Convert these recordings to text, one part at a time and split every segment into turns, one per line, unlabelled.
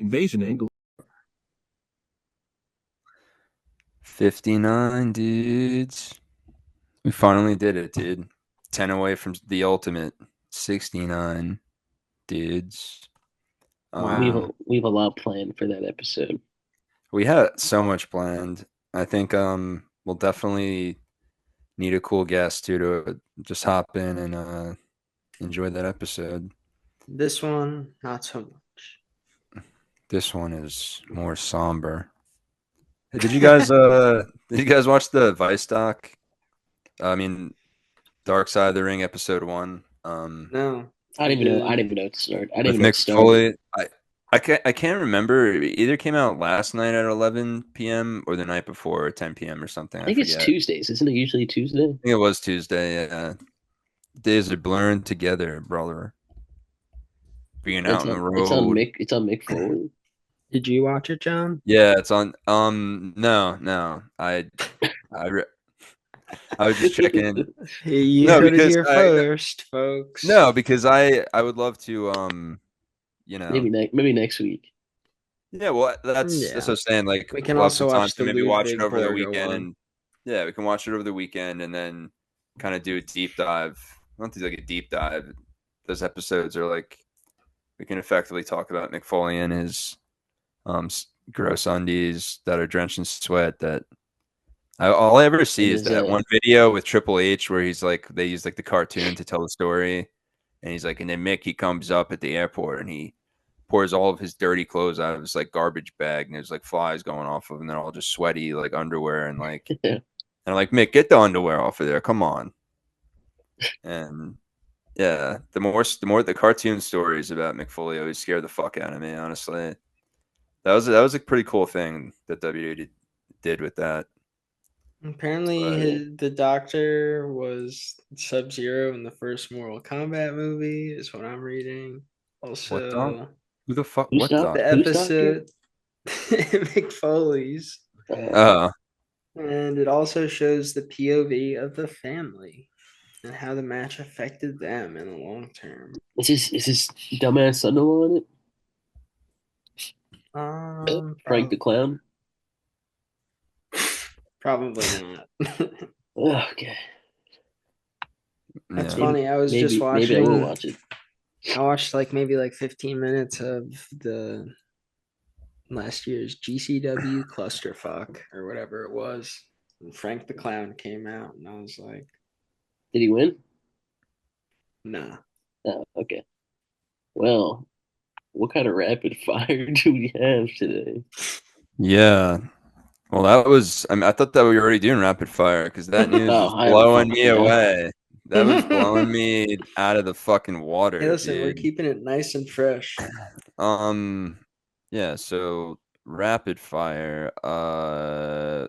invasion angle.
59 dudes. We finally did it, dude. 10 away from the ultimate. 69 dudes.
We have a,
Um,
we have a lot planned for that episode.
we had so much planned. I think we'll definitely need a cool guest too to just hop in and enjoy that episode.
This one, not so much.
This one is more somber. Hey, did you guys watch the Vice doc? I mean, Dark Side of the Ring episode 1.
No.
I didn't even know. I didn't even know it started. I didn't
With
even know it
Mick
started.
Foley. I can't remember. It either came out last night at 11 p.m. or the night before at 10 p.m. or something.
I
I
think it's
forget. I
Tuesdays. Isn't it usually Tuesday?
think it was Tuesday. Yeah. Days are blurring together, brother. Being out
It's
on the
on. It's on
road.
Mick. It's on Mick Foley.
Did you watch it, John?
Yeah, it's on. No. I was just checking.
You
No,
heard it
because
here
I
first, folks.
no, because I would love to you know.
Maybe next week.
Yeah, well, that's what
Yeah.
I'm saying. Like,
We can
we'll have
also
some time
watch
to
the
maybe
Lose
watch it
Big
over the
Borgo one.
weekend. Yeah, we can watch it over the weekend and then kind of do a deep dive. I don't think like a deep dive. Those episodes are like we can effectively talk about Mick Foley and his gross undies that are drenched in sweat. That all I ever see
And
is
his
that one video with Triple H where he's like they use like the cartoon to tell the story, and he's like, and then Mick he comes up at the airport and he pours all of his dirty clothes out of his like garbage bag and there's like flies going off of them and they're all just sweaty like underwear and like
yeah.
and I'm like Mick, get the underwear off of there, come on. And yeah, the more the cartoon stories about Mick Foley always scare the fuck out of me, honestly. That was a pretty cool thing that WWE did with that.
Apparently,
But
the doctor was Sub-Zero in the first Mortal Kombat movie, is what I'm reading.
what doc?
Also,
Who the fuck?
Who's
What
doc?
doc?
the
Who's doctor?
episode Mick Foley's,
Okay.
Uh,
and it also shows the POV of the family and how the match affected them in the long term.
Is this dumbass son on it? Frank the
Probably,
Clown.
probably not.
Okay.
That's
yeah.
funny. I was just
Maybe I will
watching.
watch it.
I watched like maybe like 15 minutes of the last year's GCW clusterfuck or whatever it was. And Frank the Clown came out, and I was like,
Did he win?
nah.
Oh, okay. Well, what kind of rapid fire do we have today?
Yeah. Well, I thought that we were already doing rapid fire because that news
Oh,
was
I haven't
blowing
fucking
me
yeah.
away. That was blowing me out of the fucking
Hey,
water,
listen, we're
dude.
keeping it nice and fresh.
Um, yeah, so rapid fire. The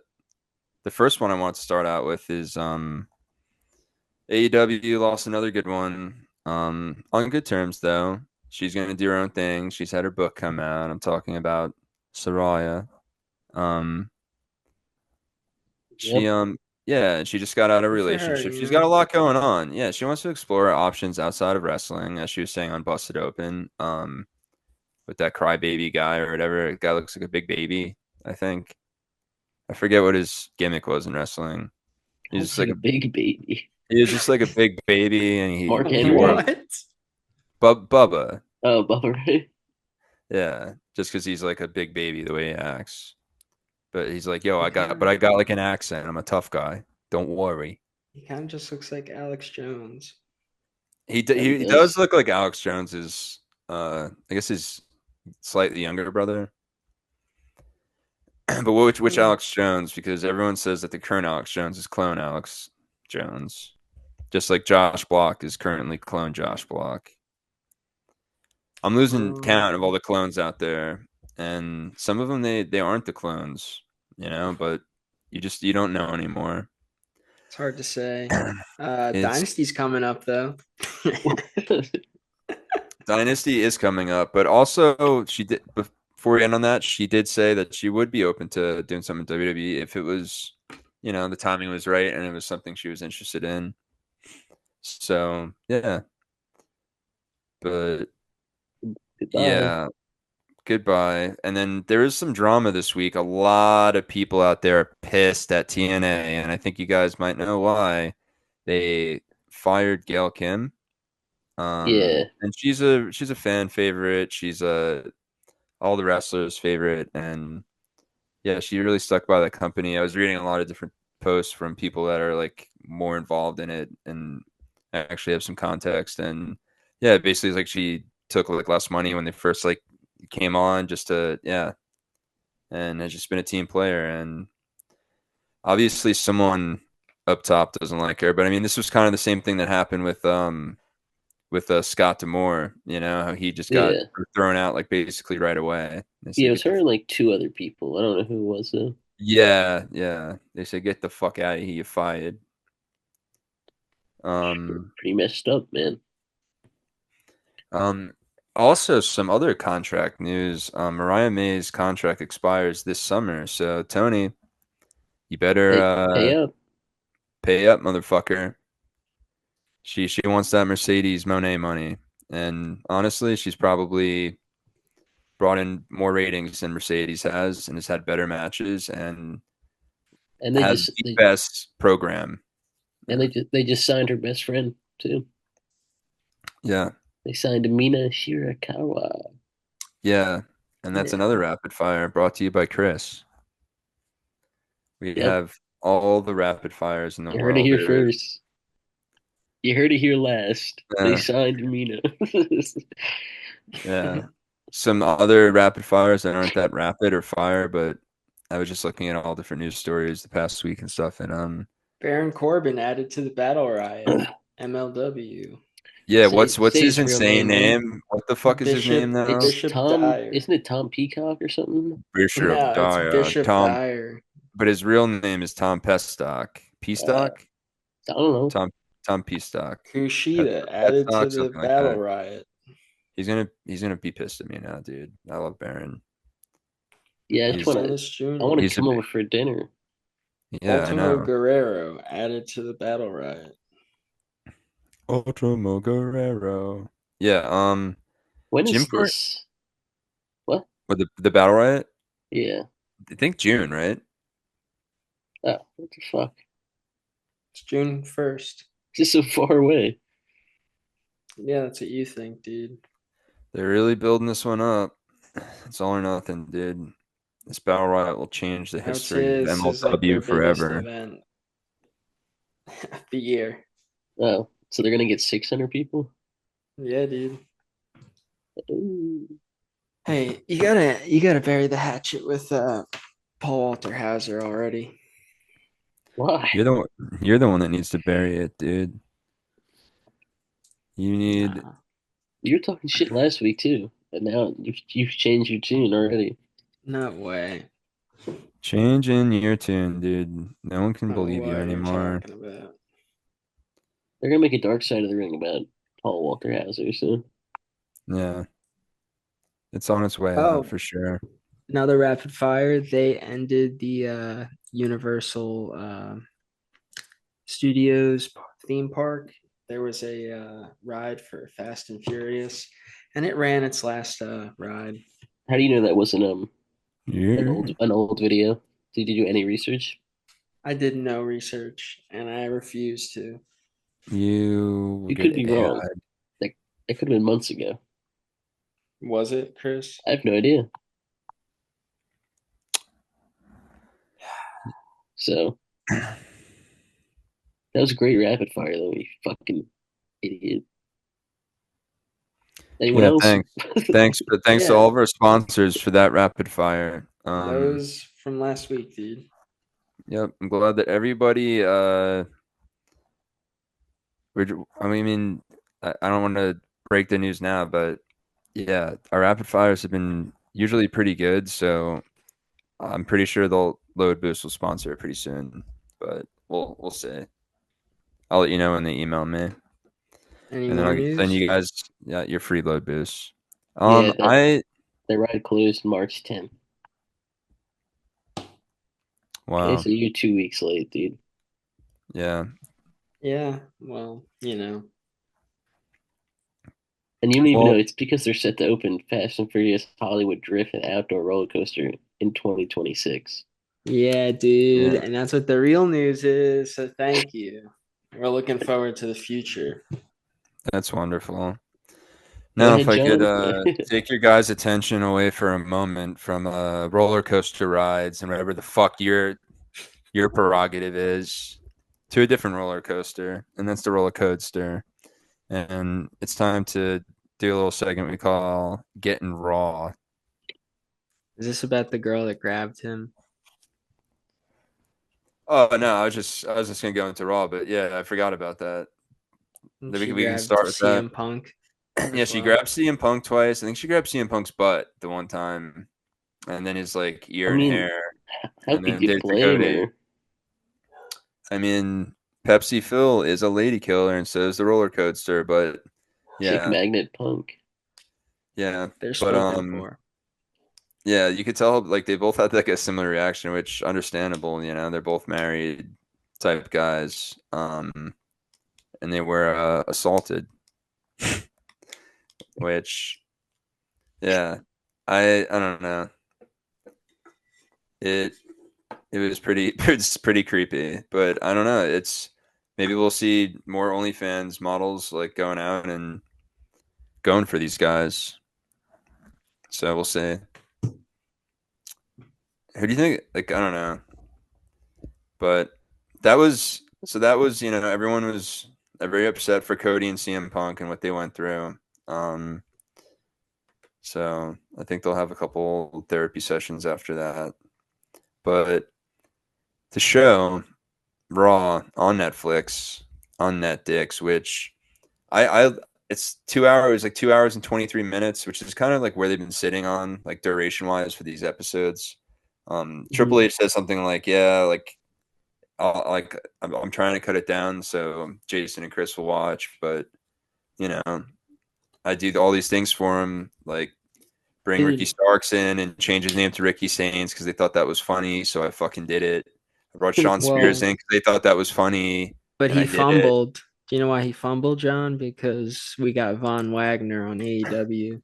first one I want to start out with is AEW lost another good one. On good terms though. She's gonna do her own thing. She's had her book come out. I'm talking about Soraya. Um,
Yep.
She yeah, she just got out of a
Good for her,
relationship.
you
She's got
know.
a lot going on. Yeah, she wants to explore options outside of wrestling, as she was saying on Busted Open. With that crybaby guy or whatever. The guy looks like a big baby, I think. I forget what his gimmick was in wrestling. He's
Looks
just
like
like
a big baby.
he was just like a big baby and he
Mark
he
Henry.
wore
What?
Bubba.
Oh, Bubba Ray.
Yeah, just because he's like a big baby the way he acts. But he's like, yo,
He
I got like an accent. I'm a tough guy. Don't worry.
kind of just looks like Alex Jones.
Yeah, he
He does
does.
look like Alex Jones's I guess his slightly younger brother. But which
Hmm.
Alex Jones? Because everyone says that the current Alex Jones is clone Alex Jones. Just like Josh Block is currently clone Josh Block. I'm losing count of all
Um,
the clones out there. And some of them they aren't the clones, but you don't know anymore.
it's hard to say.
It's
Dynasty's coming up though.
Dynasty is coming up, but also she did before we end on that, she did say that she would be open to doing something in WWE if it was, the timing was right and it was something she was interested in. So yeah, but
Goodbye.
yeah, goodbye. And then there is some drama this week. A lot of people out there are pissed at TNA, and I think you guys might know why. They fired Gail Kim.
Yeah,
And she's a fan favorite. She's a all the wrestlers' favorite, and yeah, she really stuck by the company. I was reading a lot of different posts from people that are like more involved in it and actually have some context. And yeah, basically it's like she took like less money when they first like came on just to and has just been a team player. And obviously someone up top doesn't like her, but I mean this was kind of the same thing that happened with Scott Demore, how he just got
yeah,
thrown out like basically right away. They
yeah.
said
It was
get the
her and like two other people. I don't know who it was though.
yeah. They said get the fuck out of here, you fired. Um
Pretty messed up, man.
um Also some other contract news. Mariah May's contract expires this summer, so Tony, you better
Pay up.
pay up, motherfucker. She wants that Mercedes Monet money. And honestly, she's probably brought in more ratings than Mercedes has and has had better matches and
And they
has
just
the
they
best program.
and they just signed her best friend too.
Yeah.
They signed Mina Shirakawa.
Yeah. And that's
Yeah.
another rapid fire brought to you by Chris. We
Yep,
have all the rapid fires in the
you heard it
world
here
there is.
first. You heard it here last. They
Yeah.
signed Mina.
Yeah. Some other rapid fires that aren't that rapid or fire, but I was just looking at all different news stories the past week and stuff. And
Baron Corbin added to the Battle Riot. MLW.
yeah, what's
Say
his
his real
insane
name, man.
name? What the fuck is his name
Bishop
now?
It's
Bishop
Tom.
Dyer.
Isn't it Tom Peacock or something?
Bishop
No, it's
Dyer.
Bishop
Tom,
Dyer.
but his real name is Tom Pestock.
Uh,
Peastock?
I don't know.
Tom Peastock.
Kushida added to
Pestock,
the
something like
Battle
that.
Riot.
He's gonna be pissed at me now, dude. I love Baron.
Yeah, I just
He's
want to.
Dennis
I want
Jr.
to
he's a
come over for dinner.
yeah, I
Ultimo
know.
Guerrero added to the Battle Riot.
Ultimo Guerrero. Yeah,
When
Jim
is
Cart
this? What?
with the Battle Riot?
Yeah.
I think June, right?
Oh, what the fuck?
It's June 1st.
Just so far away.
Yeah, that's what you think, dude.
They're really building this one up. It's all or nothing, dude. This Battle Riot will change the
I would say
history of
this is like
MLW
their biggest
forever.
event of the year.
Oh, so they're gonna get 600 people?
Yeah, dude.
Ooh.
Hey, you gotta bury the hatchet with Paul Walter Hauser already.
Why?
You're the one that needs to bury it, dude. You need
Nah,
You were talking shit last week too, and now you've changed your tune already.
no way.
change in your tune, dude. No one
I
can
don't know
believe you
what you're
anymore.
talking about.
They're gonna make a Dark Side of the Ring about Paul Walter Hauser soon.
Yeah, it's on its way out
Oh,
for sure.
another rapid fire. They ended the Universal Studios theme park. There was a ride for Fast and Furious, and it ran its last ride.
How do you know that wasn't an
Yeah,
old video? Did you do any research?
I did no research, and I refuse to.
you will
You could
get
be
AI.
wrong. Like it could have been months ago.
Was it, Chris?
I have no idea. So that was a great rapid fire though, you fucking idiot. Anyone
Yeah,
else?
thanks to
Yeah,
all of our sponsors for that rapid fire.
those from last week, dude.
Yep, I'm glad that everybody. I mean, I don't want to break the news now, but yeah, our rapid fires have been usually pretty good. So I'm pretty sure they'll Load Boost will sponsor it pretty soon, but we'll see. I'll let you know when they email me,
Any
and then
more
I'll send
news?
you guys your free Load Boost.
Yeah,
I
that ride closed March 10th. Okay,
wow,
so you're 2 weeks late, dude.
yeah,
Yeah, well, you know.
And you don't even know
Well,
it's because they're set to open Fast and Furious Hollywood Drift and Outdoor Roller Coaster in 2026.
Yeah, dude.
yeah,
And that's what the real news is. So thank you. We're looking forward to the future.
that's wonderful.
Go
Now, if
ahead,
I could
John.
take your guys' attention away for a moment from roller coaster rides and whatever the fuck your prerogative is to a different roller coaster, and that's the roller coaster. And it's time to do a little segment we call Getting Raw.
Is this about the girl that grabbed him?
Oh no, I was just gonna go into Raw, but yeah, I forgot about that.
And
Then
she
we can
grabbed
start with that.
CM Punk
Yeah,
as
she
well.
grabbed CM Punk twice. I think she grabbed CM Punk's butt the one time, and then his like
I
ear and
mean,
hair,
how
and
could
then
you
did it to
blame
Cody.
her?
I mean, Pepsi Phil is a lady killer, and so is the roller coaster. But
Chick
yeah,
Magnet Punk.
yeah,
They're
but
spoken for.
yeah, you could tell like they both had like a similar reaction, which understandable. You know, they're both married type guys, and they were assaulted, which yeah, I don't know. It it was pretty it's pretty creepy, but I don't know. It's maybe we'll see more OnlyFans models like going out and going for these guys. So we'll see. Who do you think? Like I don't know, but that was everyone was very upset for Cody and CM Punk and what they went through. Um, so I think they'll have a couple therapy sessions after that. But the show Raw on Netflix on NetDix, which I it's 2 hours, like 2 hours and 23 minutes, which is kind of like where they've been sitting on like duration wise for these episodes. Triple
Mhm.
H says something like, yeah, I'm trying to cut it down so Jason and Chris will watch, but you know, I do all these things for him, like bring Ricky
Dude,
Starks in and change his name to Ricky Saints because they thought that was funny, so I fucking did it. I brought Sean Spears
well,
in because they thought that was funny,
but
and
he
I did it.
fumbled. Do you know why he fumbled, John? Because we got Von Wagner on AEW.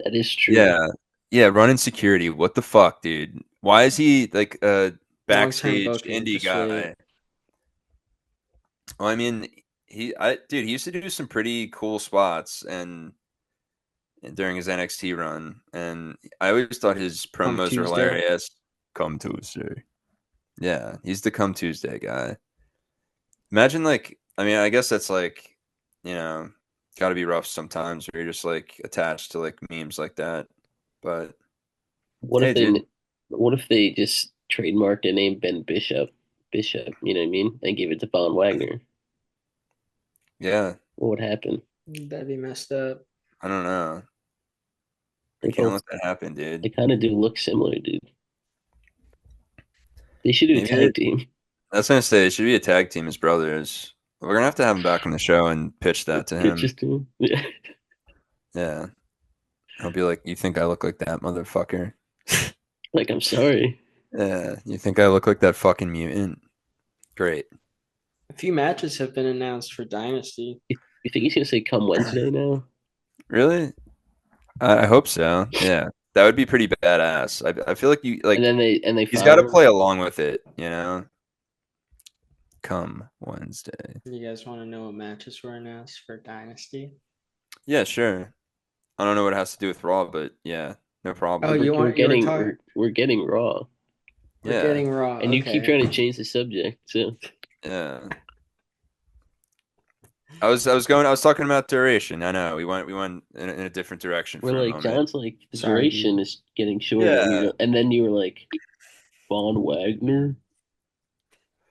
That is true.
Yeah, yeah, running security. What the fuck, dude? Why is he like a
Long-term
backstage
booking.
indie
Just wait.
guy? Well, I mean, dude, he used to do some pretty cool spots and during his NXT run, and I always thought his
Come
promos were
Tuesday.
hilarious. Come Tuesday, yeah, he's the Come Tuesday guy. Imagine like, I mean, I guess that's like, you know, got to be rough sometimes where you're just like attached to like memes like that. But
What if
hey, dude,
they what if they just trademarked the name Ben Bishop? Bishop, you know what I mean? And gave it to Von Wagner.
yeah,
What would happen?
That'd be messed up.
I don't know. I
They
can't
both
let that happen,
they
dude.
kind of do look similar, dude. They should do a
Maybe they,
tag team.
that's gonna say it should be a tag team as brothers. We're gonna have him back on the show and pitch that to him.
Pitches to him. Yeah.
Yeah, he'll be like, "You think I look like that, motherfucker?
Like, I'm sorry.
Yeah, you think I look like that fucking mutant? Great.
A few matches have been announced for Dynasty.
You think he's gonna say come Wednesday now?
Really? I hope so. Yeah, that would be pretty badass. I feel like you
And
like
then they
he's got
fire
to
him.
play along with it. You know, come Wednesday.
You guys want to know what matches were announced for Dynasty?
Yeah, sure. I don't know what it has to do with Raw, but yeah, no
Oh,
problem.
We're,
you
we're
want you were
getting
talking.
we're getting Raw,
We're
Yeah,
getting Raw.
and you keep
Okay.
trying to change the subject. So
yeah. I was talking about duration. I know we went in a different direction
we're
for a
like,
moment.
John's like the
Sorry,
duration
dude.
is getting shorter,
Yeah.
and then you were like Von Wagner.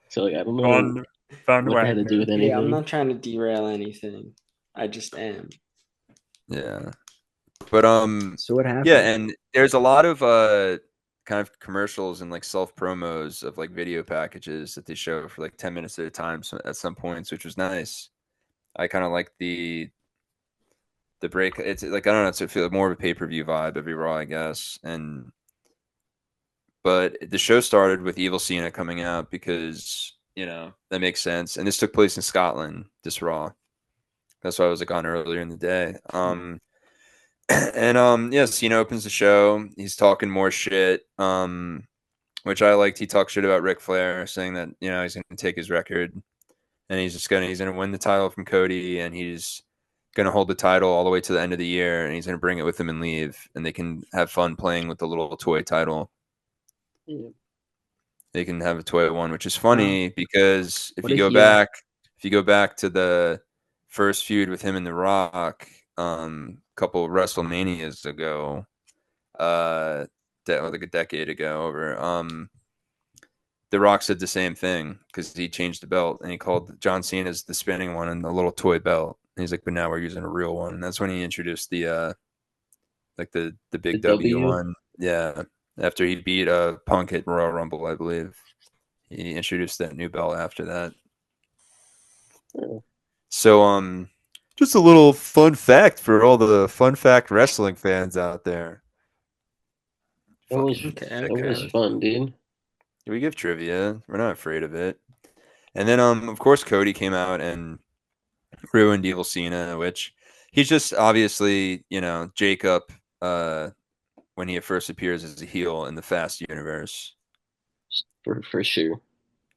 So like, I don't know
Von
what that had to do
Wagner.
with
Hey, I'm
anything.
not trying to derail anything. I just am.
Yeah. But
So what
yeah,
happened?
and there's a lot of kind of commercials and like self promos of like video packages that they show for like 10 minutes at a time at some points, which was nice. I kind of like the break. It's like I don't know, it's a feel more of a pay-per-view vibe every Raw, I guess. And but the show started with Evil Cena coming out because, that makes sense. And this took place in Scotland, this Raw. That's why I was like on earlier in the day. Yeah, Cena opens the show. He's talking more shit. Which I liked. He talked shit about Ric Flair, saying that he's gonna take his record and he's gonna win the title from Cody, and he's gonna hold the title all the way to the end of the year, and he's gonna bring it with him and leave, and they can have fun playing with the little toy title.
Yeah.
They can have a toy one, which is funny because if
What
you
a
go
heel.
back to the first feud with him and The Rock, a couple of WrestleManias ago, like a decade ago, over, The Rock said the same thing because he changed the belt and he called John Cena's the spinning one and the little toy belt. And he's like, but now we're using a real one. And that's when he introduced the like the big
The
W
W.
one. Yeah, after he beat Punk at Royal Rumble, I believe. He introduced that new belt after that.
Oh.
So just a little fun fact for all the fun fact wrestling fans out there.
It was
Okay.
it was fun, dude.
We give trivia. We're not afraid of it. And then of course Cody came out and ruined Evil Cena, which he's just obviously, Jacob when he first appears as a heel in the Fast universe.
For sure.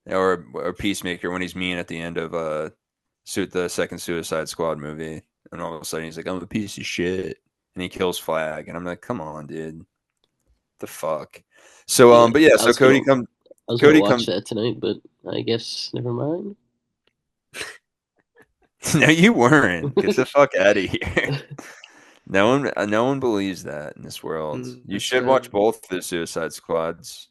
Or Peacemaker when he's mean at the end of the second Suicide Squad movie, and all of a sudden he's like, "I'm a piece of shit," and he kills Flag, and I'm like, "Come on, dude, the fuck." So
Yeah,
but yeah,
I
so
was gonna I was gonna
Cody
watch
comes.
that tonight, but I guess never mind.
No, you weren't. Get the fuck out of here. No one believes that in this world. You
That's
should watch both the Suicide Squads.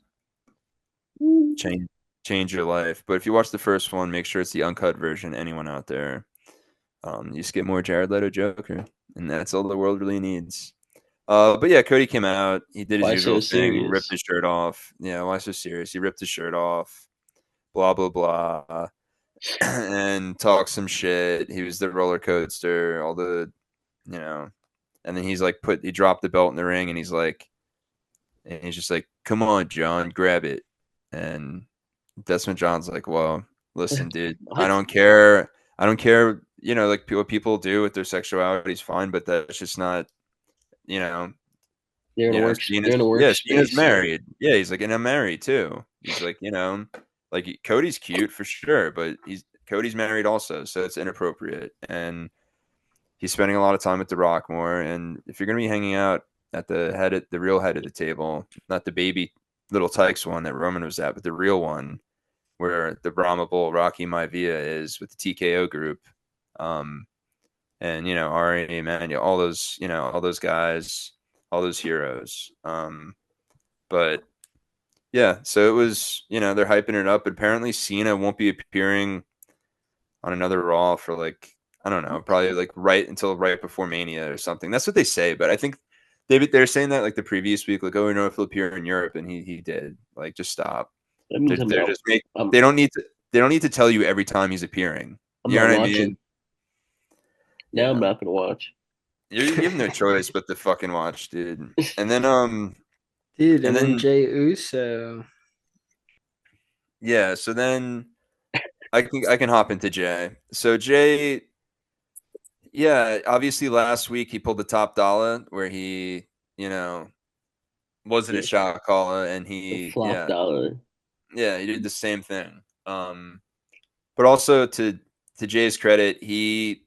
Change your life. But if you watch the first one, make sure it's the uncut version. Anyone out there, you just get more Jared Leto Joker, and that's all the world really needs. But yeah, Cody came out. He did his
Why so
usual thing, ripped
serious?
his shirt off. Yeah, why so serious? He ripped his shirt off. Blah blah blah, and talked some shit. He was the roller coaster. All the, you know, and then he's like, he dropped the belt in the ring, and he's just like, "Come on, John, grab it." And that's when John's like, "Well, listen, dude, I
What?
don't care. I don't care. Like what people do with their sexuality is fine, but that's just not, you know,
They're in a
Cena's
workspace.
married. Yeah, he's like, and I'm married too. He's like, like Cody's cute for sure, but Cody's married also, so it's inappropriate. And he's spending a lot of time with The Rock more. And if you're gonna be hanging out at the real head of the table, not the baby little Tykes one that Roman was at, but the real one where the Brahma Bull Rocky Maivia is with the TKO group. Um, and Ari Emanuel, all those guys, all those heroes. But yeah, so it was, they're hyping it up. But apparently Cena won't be appearing on another Raw for like, I don't know, probably like right before Mania or something. That's what they say. But I think they're saying that like the previous week, like, oh, we know if he'll appear in Europe, and he did. Like, just stop.
That means
They're just
I'm
they don't need to tell you every time he's appearing.
I'm
You know
not
what I
watching.
mean?
Now I'm
Yeah.
not gonna watch.
You have no choice but to fucking watch, dude. And then
Dude,
and
and then
then
Jay Uso.
yeah, so then I can hop into Jay. So Jay, yeah, obviously last week he pulled the top dollar where he, wasn't a
Yeah,
shot caller, and
the
he
flop
yeah,
dollar.
yeah, he did the same thing. But also to Jay's credit, he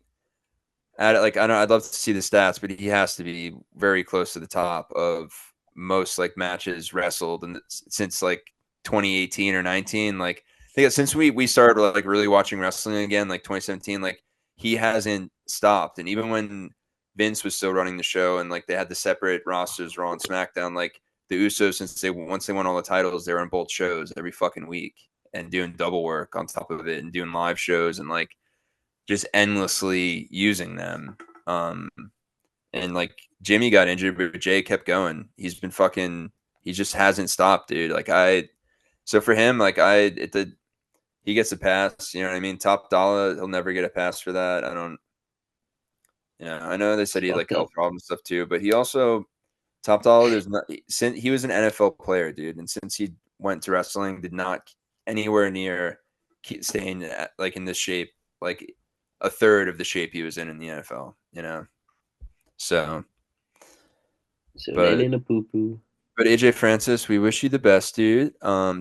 like I don't I'd love to see the stats, but he has to be very close to the top of most like matches wrestled and since like 2018 or 19. Like I think since we started like really watching wrestling again, like 2017, like he hasn't stopped. And even when Vince was still running the show and like they had the separate rosters, Raw and SmackDown, like the Usos, once they won all the titles, they were on both shows every fucking week and doing double work on top of it and doing live shows and like just endlessly using them. Um, and like Jimmy got injured, but Jay kept going. He just hasn't stopped, dude. So for him, like he gets a pass. You know what I mean? Top dollar, he'll never get a pass for that. I don't. I know they
It's
said he had like
fucked up.
health problems stuff too, but he also top dollar. There's not since he was an NFL player, dude, and since he went to wrestling, did not anywhere near staying like in this shape, like a third of the shape he was in the NFL. So but
Nana poo poo.
But AJ Francis, we wish you the best, dude.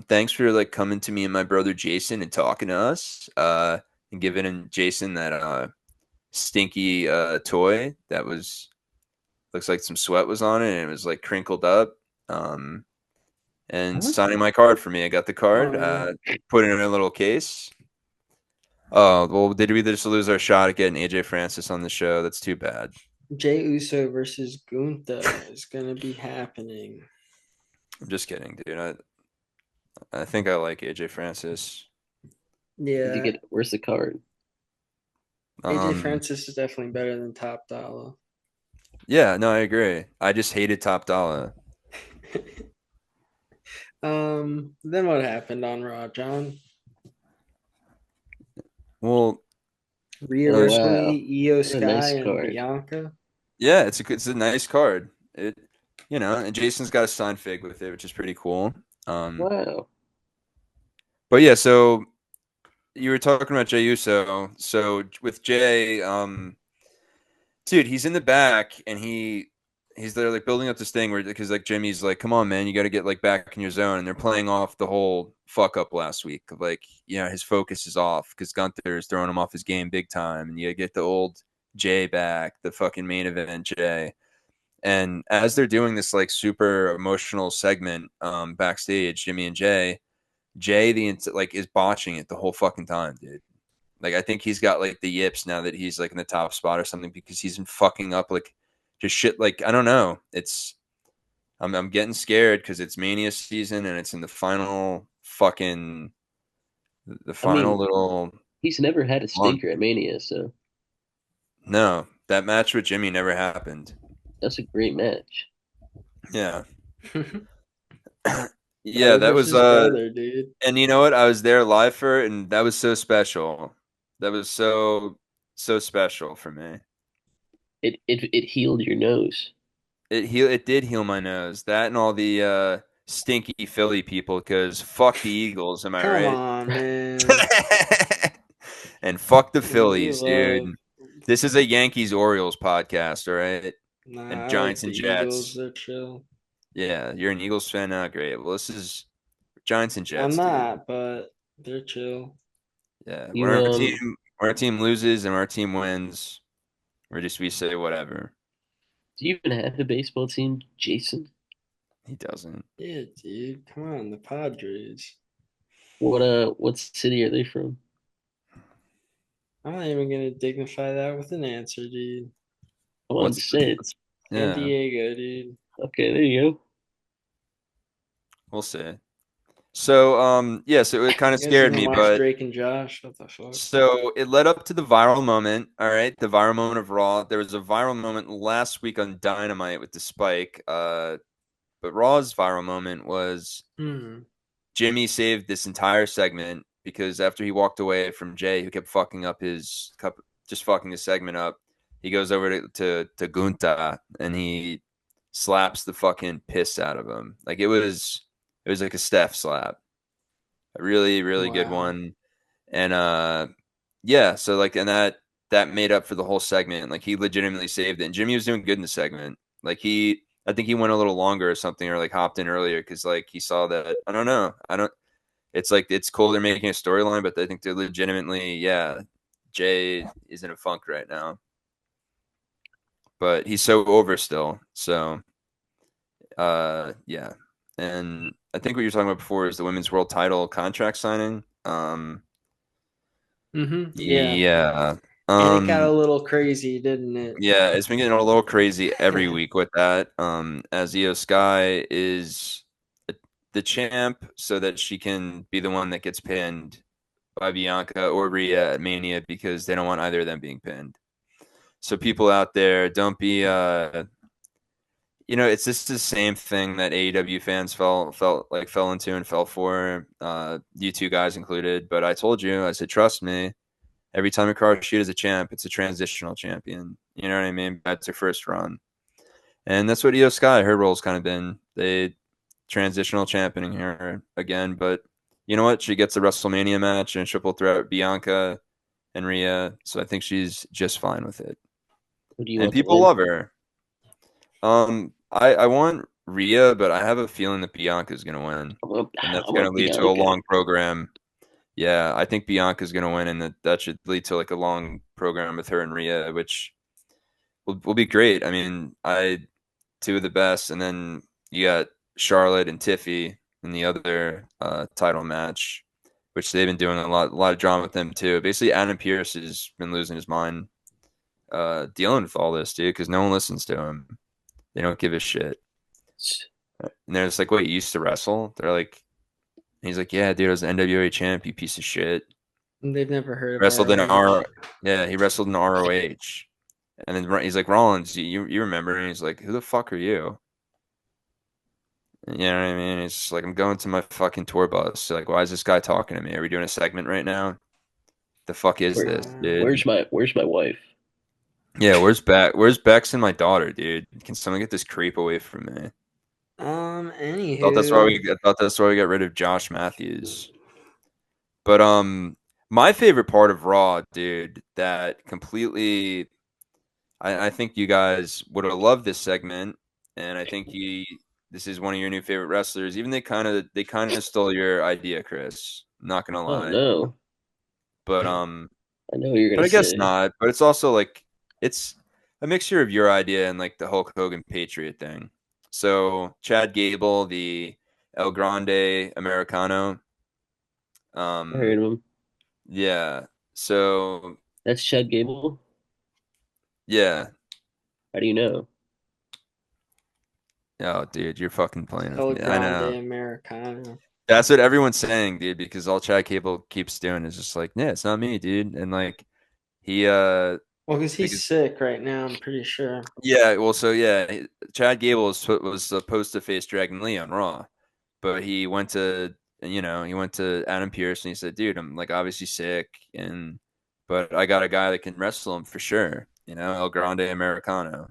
Thanks for like coming to me and my brother Jason and talking to us. And giving Jason that stinky toy that looks like some sweat was on it and it was like crinkled up. And signing my card for me. I got the card. Put it in a little case. Oh well, did we just lose our shot at getting AJ Francis on the show? That's too bad.
Jey Uso versus Gunther is gonna be happening.
I'm just kidding, dude. I think I like AJ Francis.
Yeah,
Where's the card?
AJ Francis is definitely better than Top Dollar.
Yeah, no, I agree. I just hated Top Dollar.
Then what happened on Raw, John?
Well,
Rhea Ripley,
Wow.
Io Sky, and
card.
Bianca.
Yeah, it's a nice card. And Jason's got a signed fig with it, which is pretty cool.
Wow.
But yeah, so you were talking about Jey Uso. So with Jey, dude, he's in the back and he's there like building up this thing where because like Jimmy's like, come on, man, you got to get like back in your zone, and they're playing off the whole fuck up last week of like, his focus is off because Gunther is throwing him off his game big time, and you get the old Jey back, the fucking main event Jey. And as they're doing this like super emotional segment backstage, Jimmy and Jey is botching it the whole fucking time, dude. Like I think he's got like the yips now that he's like in the top spot or something because he's been fucking up like just shit. Like I don't know. I'm getting scared because it's Mania season and it's in the final little.
He's never had a stinker at Mania, so
no, that match with Jimmy never happened.
That's a great match.
Yeah. Yeah, that was
brother, dude.
And you know what? I was there live for it, and that was so special. That was so special for me.
It healed your nose.
It did heal my nose. That and all the stinky Philly people, because fuck the Eagles, am I right?
Come on, man.
And fuck the Phillies, dude. This is a Yankees Orioles podcast, all right?
Nah,
and Giants and Jets.
Eagles, they're chill.
Yeah, you're an Eagles fan now. Great. Well, this is Giants and Jets.
I'm not,
dude.
but they're chill.
Yeah, when our team loses and our team wins, we say whatever.
Do you even have a baseball team, Jason?
He doesn't.
Yeah, dude. Come on, the Padres.
What city are they from?
I'm not even gonna dignify that with an answer, dude.
What's it?
San Diego, dude.
Okay, there you go.
We'll see. So, so it kind of scared me, but
Drake and Josh, what the fuck?
So it led up to the viral moment. All right, the viral moment of Raw. There was a viral moment last week on Dynamite with the spike. But Raw's viral moment was Jimmy saved this entire segment because after he walked away from Jey, who kept fucking up just fucking his segment up, he goes over to Gunther and he slaps the fucking piss out of him. Like it was like a Steph slap, a really really good one. And so like and that made up for the whole segment. Like he legitimately saved it. And Jimmy was doing good in the segment. Like I think he went a little longer or something, or like hopped in earlier because like he saw that. I don't know. It's like it's cool they're making a storyline, but I think they're legitimately Jey is in a funk right now. But he's so over still. So yeah. And I think what you're talking about before is the women's world title contract signing.
Yeah. And it got a little crazy, didn't it?
Yeah, it's been getting a little crazy every week with that. As Io Sky is the champ, so that she can be the one that gets pinned by Bianca or Rhea at Mania because they don't want either of them being pinned. So people out there, don't be it's just the same thing that AEW fans fell into and fell for, you two guys included. But I told you, I said, trust me, every time a car shoot is a champ, it's a transitional champion. You know what I mean? That's her first run. And that's what Io Sky, her role's kind of been. They transitional championing her again. But you know what? She gets a WrestleMania match and triple threat Bianca. and Rhea, so I think she's just fine with it.
Who do you
And
want to
people
win?
love her. I want Rhea, but I have a feeling that Bianca's gonna win, and that's
I
gonna
want
lead to a
Bianca.
long program. Yeah, I think Bianca's gonna win, and that should lead to like a long program with her and Rhea, which will be great. I mean, two of the best, and then you got Charlotte and Tiffy in the other title match, which they've been doing a lot of drama with them too. Basically, Adam Pearce has been losing his mind dealing with all this, dude, because no one listens to him. They don't give a shit. And they're just like, "Wait, you used to wrestle?" They're like, he's like, "Yeah, dude, I was an NWA champ, you piece of shit."
They've never heard of
Wrestled in
ROH.
yeah, he wrestled in ROH. And then he's like, "Rollins, you remember?" And he's like, "Who the fuck are you?" You know what I mean? It's just like, I'm going to my fucking tour bus. So like, why is this guy talking to me? Are we doing a segment right now? The fuck is
Where,
this, dude?
where's my wife?
Yeah, where's Beck? Where's Bex and my daughter, dude? Can someone get this creep away from me?
Anywho,
I thought that's why we got rid of Josh Matthews. But my favorite part of Raw, dude, that completely I think you guys would have loved this segment, and I think this is one of your new favorite wrestlers. Even they kind of stole your idea, Chris. I'm not gonna
Oh
lie.
no,
But
I know what you're
but
gonna
I guess
say.
not. But it's also like it's a mixture of your idea and like the Hulk Hogan Patriot thing. So Chad Gable, the El Grande Americano.
I heard
Um,
of him.
yeah. So
That's Chad Gable.
yeah.
How do you know?
Oh, dude, you're fucking playing with
El
me. I
Grande
know.
Americana.
That's what everyone's saying, dude, because all Chad Cable keeps doing is just like, yeah, it's not me, dude. And like he
Well, because he's
because
sick right now, I'm pretty sure.
yeah, well so yeah, Chad Gable was supposed to face Dragon Lee on Raw, but he went to Adam Pearce and he said, dude, I'm like obviously sick and but I got a guy that can wrestle him for sure, El Grande Americano.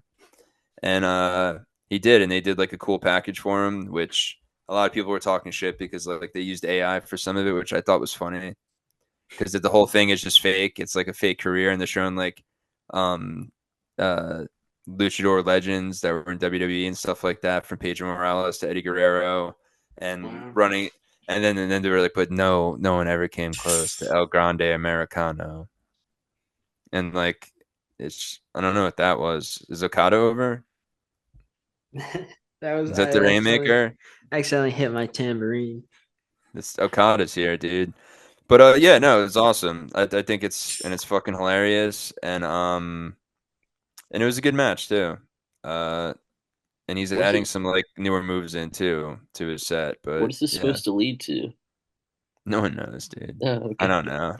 And he did, and they did like a cool package for him, which a lot of people were talking shit because like they used AI for some of it, which I thought was funny because the whole thing is just fake. It's like a fake career, and they're showing like um, uh, luchador legends that were in WWE and stuff like that, from Pedro Morales to Eddie Guerrero, and
Wow.
running. And then they were like, but no one ever came close to El Grande Americano, and like I don't know what that was. Is Okada over?
That was
Is that
I
the Rainmaker?
accidentally hit my tambourine.
This Okada's here, dude. But yeah, no, it's awesome. I think it's fucking hilarious, and it was a good match too. Uh, and he's
What's
adding
it?
some like newer moves in too to his set.
What
But
is this
yeah,
supposed to lead to?
no one knows, dude.
Oh,
I
okay.
don't know.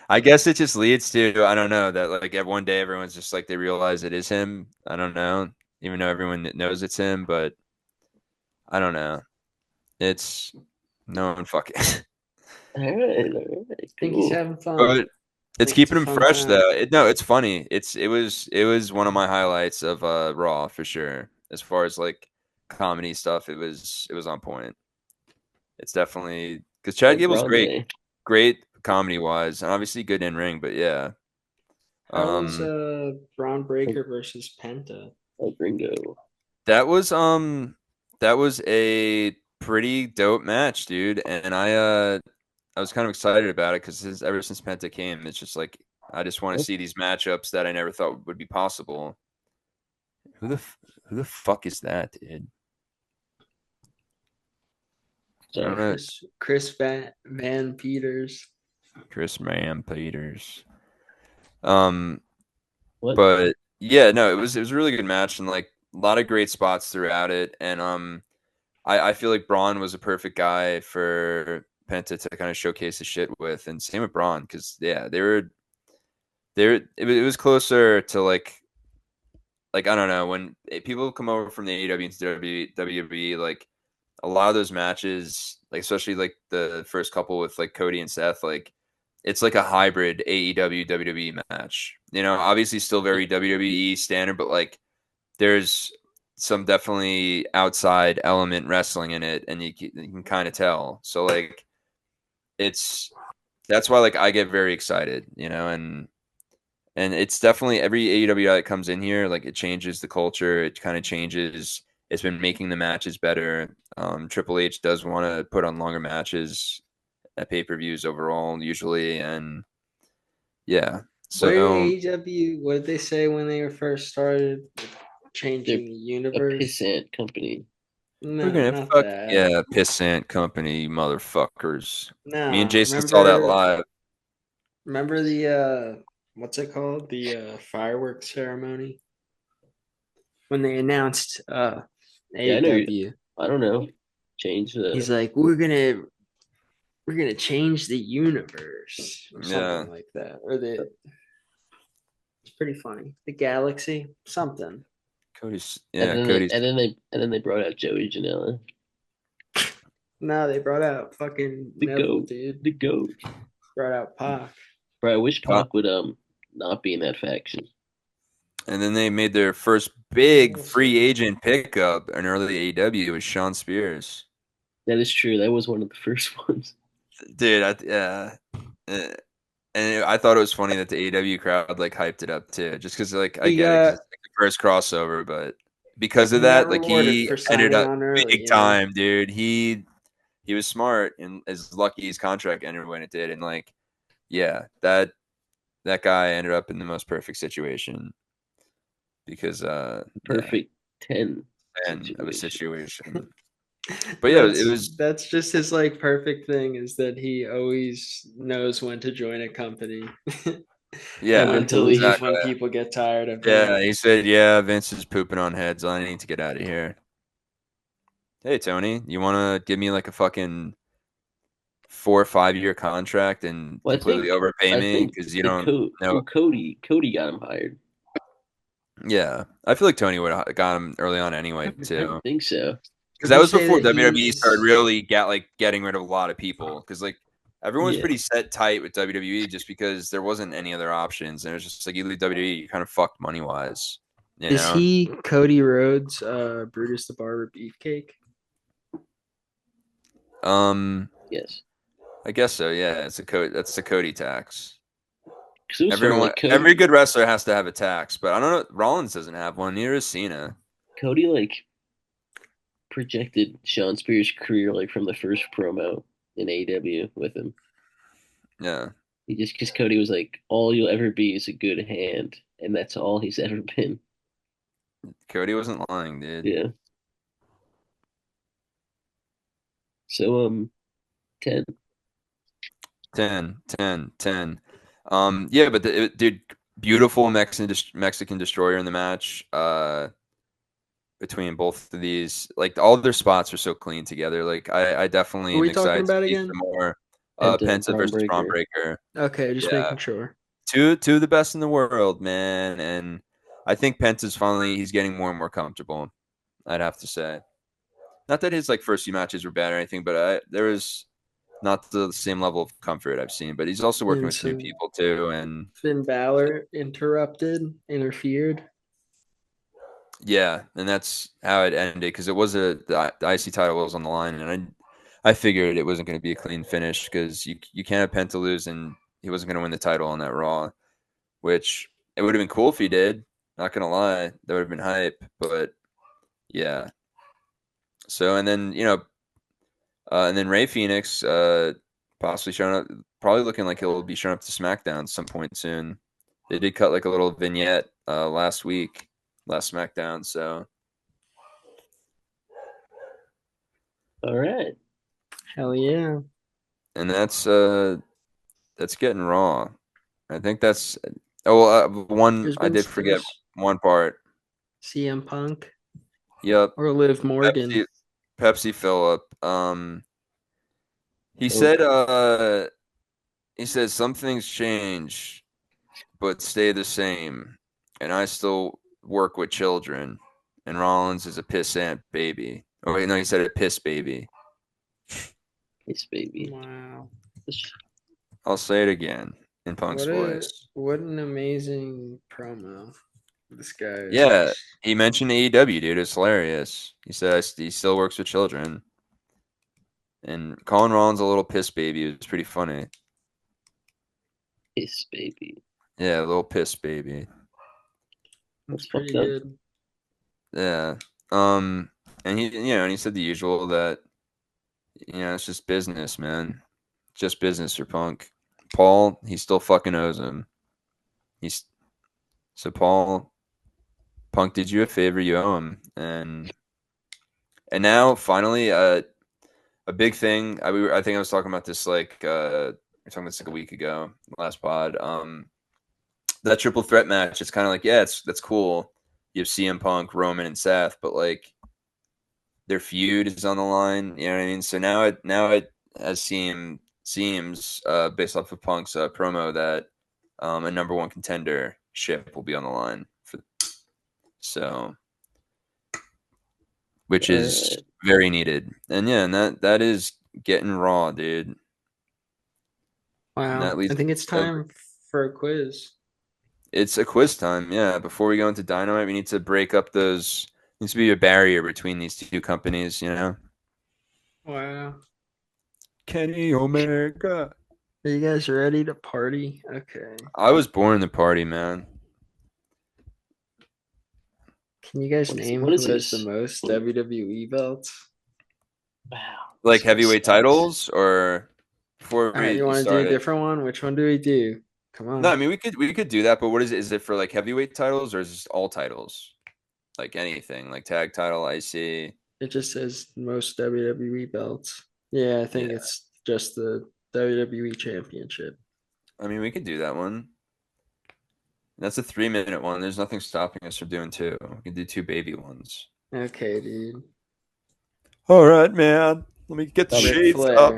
I guess it just leads to I don't know that like one day everyone's just like they realize it is him. I don't know, even though everyone knows it's him, but I don't know. It's no one fucking.
All right,
Think he's
cool.
having fun.
But it's
Think it's a
keeping him
fun
fresh
time.
though. No, it's funny. It was one of my highlights of Raw for sure. As far as like comedy stuff, it was on point. It's definitely because
El
Chad Gable's
Grande.
great comedy wise, and obviously good in ring. But yeah,
How was
um,
Braun
El,
Breaker versus Penta?
El Gringo.
that was a pretty dope match, dude. And I was kind of excited about it because ever since Penta came, it's just like I just want to
What?
see these matchups that I never thought would be possible. Who the fuck is that, dude? I don't
Sorry.
know.
Chris Van Peters.
Chris Ram Peters. Um,
What?
but yeah, no, it was a really good match and like a lot of great spots throughout it. And I feel like Braun was a perfect guy for Penta to kind of showcase his shit with, and same with Braun because yeah, it was closer to like I don't know when people come over from the AEW into WWE like a lot of those matches, like especially like the first couple with like Cody and Seth, like it's like a hybrid AEW WWE match. Obviously still very WWE standard, but like there's some definitely outside element wrestling in it, and you can kind of tell. So like it's that's why like I get very excited, and it's definitely every AEW that comes in here, like it changes the culture. It kind of changes. It's been making the matches better. Triple H does want to put on longer matches at pay-per-views overall, usually, and yeah.
Where did
So
AEW? What did they say when they were first started changing the
A
universe?
pissant company.
No,
we're gonna
not
fuck
that.
yeah, pissant company, motherfuckers. Me and
No,
Jason saw that live.
remember the what's it called? The fireworks ceremony when they announced
Yeah, I know.
AEW.
I don't know. Change
He's
the.
like, we're gonna change the universe or
Yeah,
something like that. Or it's pretty funny. The galaxy, something.
Cody's.
And then they brought out Joey Janela.
No, they brought out fucking
The
Neville,
goat.
dude.
The goat.
Brought out Pac.
Bro, I wish
Uh,
Pac would not be in that faction.
And then they made their first big free agent pickup in early AEW with Sean Spears.
That is true. That was one of the first ones.
Dude, and I thought it was funny that the AEW crowd like hyped it up too, just because like I
He
get it, 'cause
got
it's like the first crossover, but because of
he got
that, like
rewarded
he
for
ended
signing
up
on early,
big time, dude. He was smart and is lucky his contract ended when it did, and like yeah, that guy ended up in the most perfect situation because yeah,
Perfect 10
end of a
situation.
situation. But yeah, it was
That's just his like perfect thing is that he always knows when to join a company.
yeah,
And when to leave
exactly.
when people get tired of him.
Yeah, he said, "Yeah, Vince is pooping on heads. I need to get out of here." Hey, Tony, you want to give me like a fucking 4 or 5 year contract and
Well,
completely overpay
I
me
think
because you
the
don't
code.
know?
Well, Cody got him hired.
Yeah, I feel like Tony would have got him early on anyway
I
too,
think so.
because
Did
that
they
was
say
before
that
WWE started
he's
really getting rid of a lot of people. Because like everyone was
Yeah.
pretty set tight with WWE just because there wasn't any other options, and it was just like you leave WWE, you kind of fucked money wise, you
is
know.
he Cody Rhodes, Brutus the Barber Beefcake?
Yes.
I guess so. Yeah, that's the Cody tax.
Because it was funny.
Everyone,
Like
every good wrestler has to have a tax, but I don't know. Rollins doesn't have one. Neither is Cena.
Cody like projected Sean Spears' career like from the first promo in AEW with him.
Yeah,
He just because Cody was like, all you'll ever be is a good hand, and that's all he's ever been.
Cody wasn't lying, dude.
Yeah. So 10.
10, 10, 10. Yeah, but dude, beautiful Mexican destroyer in the match. Between both of these, like all of their spots are so clean together. Like I definitely
What are
am
we talking
excited to
about
see
again?
some more.
Penta,
Penta
Braun
versus Braun
Breaker.
Breaker.
Okay, just
Yeah,
making sure.
two of the best in the world, man. And I think Penta's he's getting more and more comfortable. I'd have to say. Not that his like first few matches were bad or anything, but there was not the same level of comfort I've seen. But he's also working
And
with new
so
people too, and
Finn Balor interfered.
yeah, and that's how it ended because it was the IC title was on the line, and I figured it wasn't going to be a clean finish because you can't have Penta lose, and he wasn't going to win the title on that Raw, which it would have been cool if he did. Not gonna lie, that would have been hype, but yeah. So and then Ray Phoenix, possibly showing up, probably looking like he'll be showing up to SmackDown some point soon. They did cut like a little vignette last SmackDown. So
All right.
Hell yeah.
and that's getting Raw. I think that's one
There's
I
been
did forget
there's
one part.
CM Punk
Yep,
or Liv Morgan.
Pepsi Phillip. He
Oh,
said he said some things change but stay the same, and I still work with children. And Rollins is a pissant baby. Oh wait, no, he said a piss baby.
yes, baby.
Wow.
I'll say it again in Punk's voice.
What an amazing promo. This guy is
Yeah,
just
he mentioned AEW, dude. It's hilarious. He said he still works with children, and calling Rollins a little piss baby was pretty funny.
Piss baby.
Yeah, a little piss baby.
That's
That's
pretty
fucked up.
good.
Yeah. And he said the usual that it's just business, man. Just business for Punk. Paul, he still fucking owes him. He's so Paul, Punk did you a favor, you owe him, and now finally, a big thing. I think I was talking about this we were talking about this like a week ago, last pod. That triple threat match. It's kind of like that's cool. You have CM Punk, Roman, and Seth, but like their feud is on the line. You know what I mean? So now it has seems based off of Punk's promo that a number one contender ship will be on the line so which is very needed. And that is getting raw, dude. And
Wow.
that leads
I think it's time for a quiz.
It's a quiz time. Yeah. Before we go into Dynamite, we need to break up those. Needs to be a barrier between these two companies.
Wow.
Kenny Omega.
Are you guys ready to party? Okay.
I was born to party, man.
Can you guys name who has the most WWE belts?
Wow.
Like heavyweight titles, or before
All right, you want to do a different one? Which one do we do? Come on.
No, I mean we could do that, but what is it? Is it for like heavyweight titles, or is it all titles? Like anything, like tag title, IC.
It just says most WWE belts. Yeah, I think it's just the WWE Championship.
I mean, we could do that one. That's a 3-minute one. There's nothing stopping us from doing 2. We can do 2 baby ones.
Okay, dude.
All right, man. Let me get the shades up.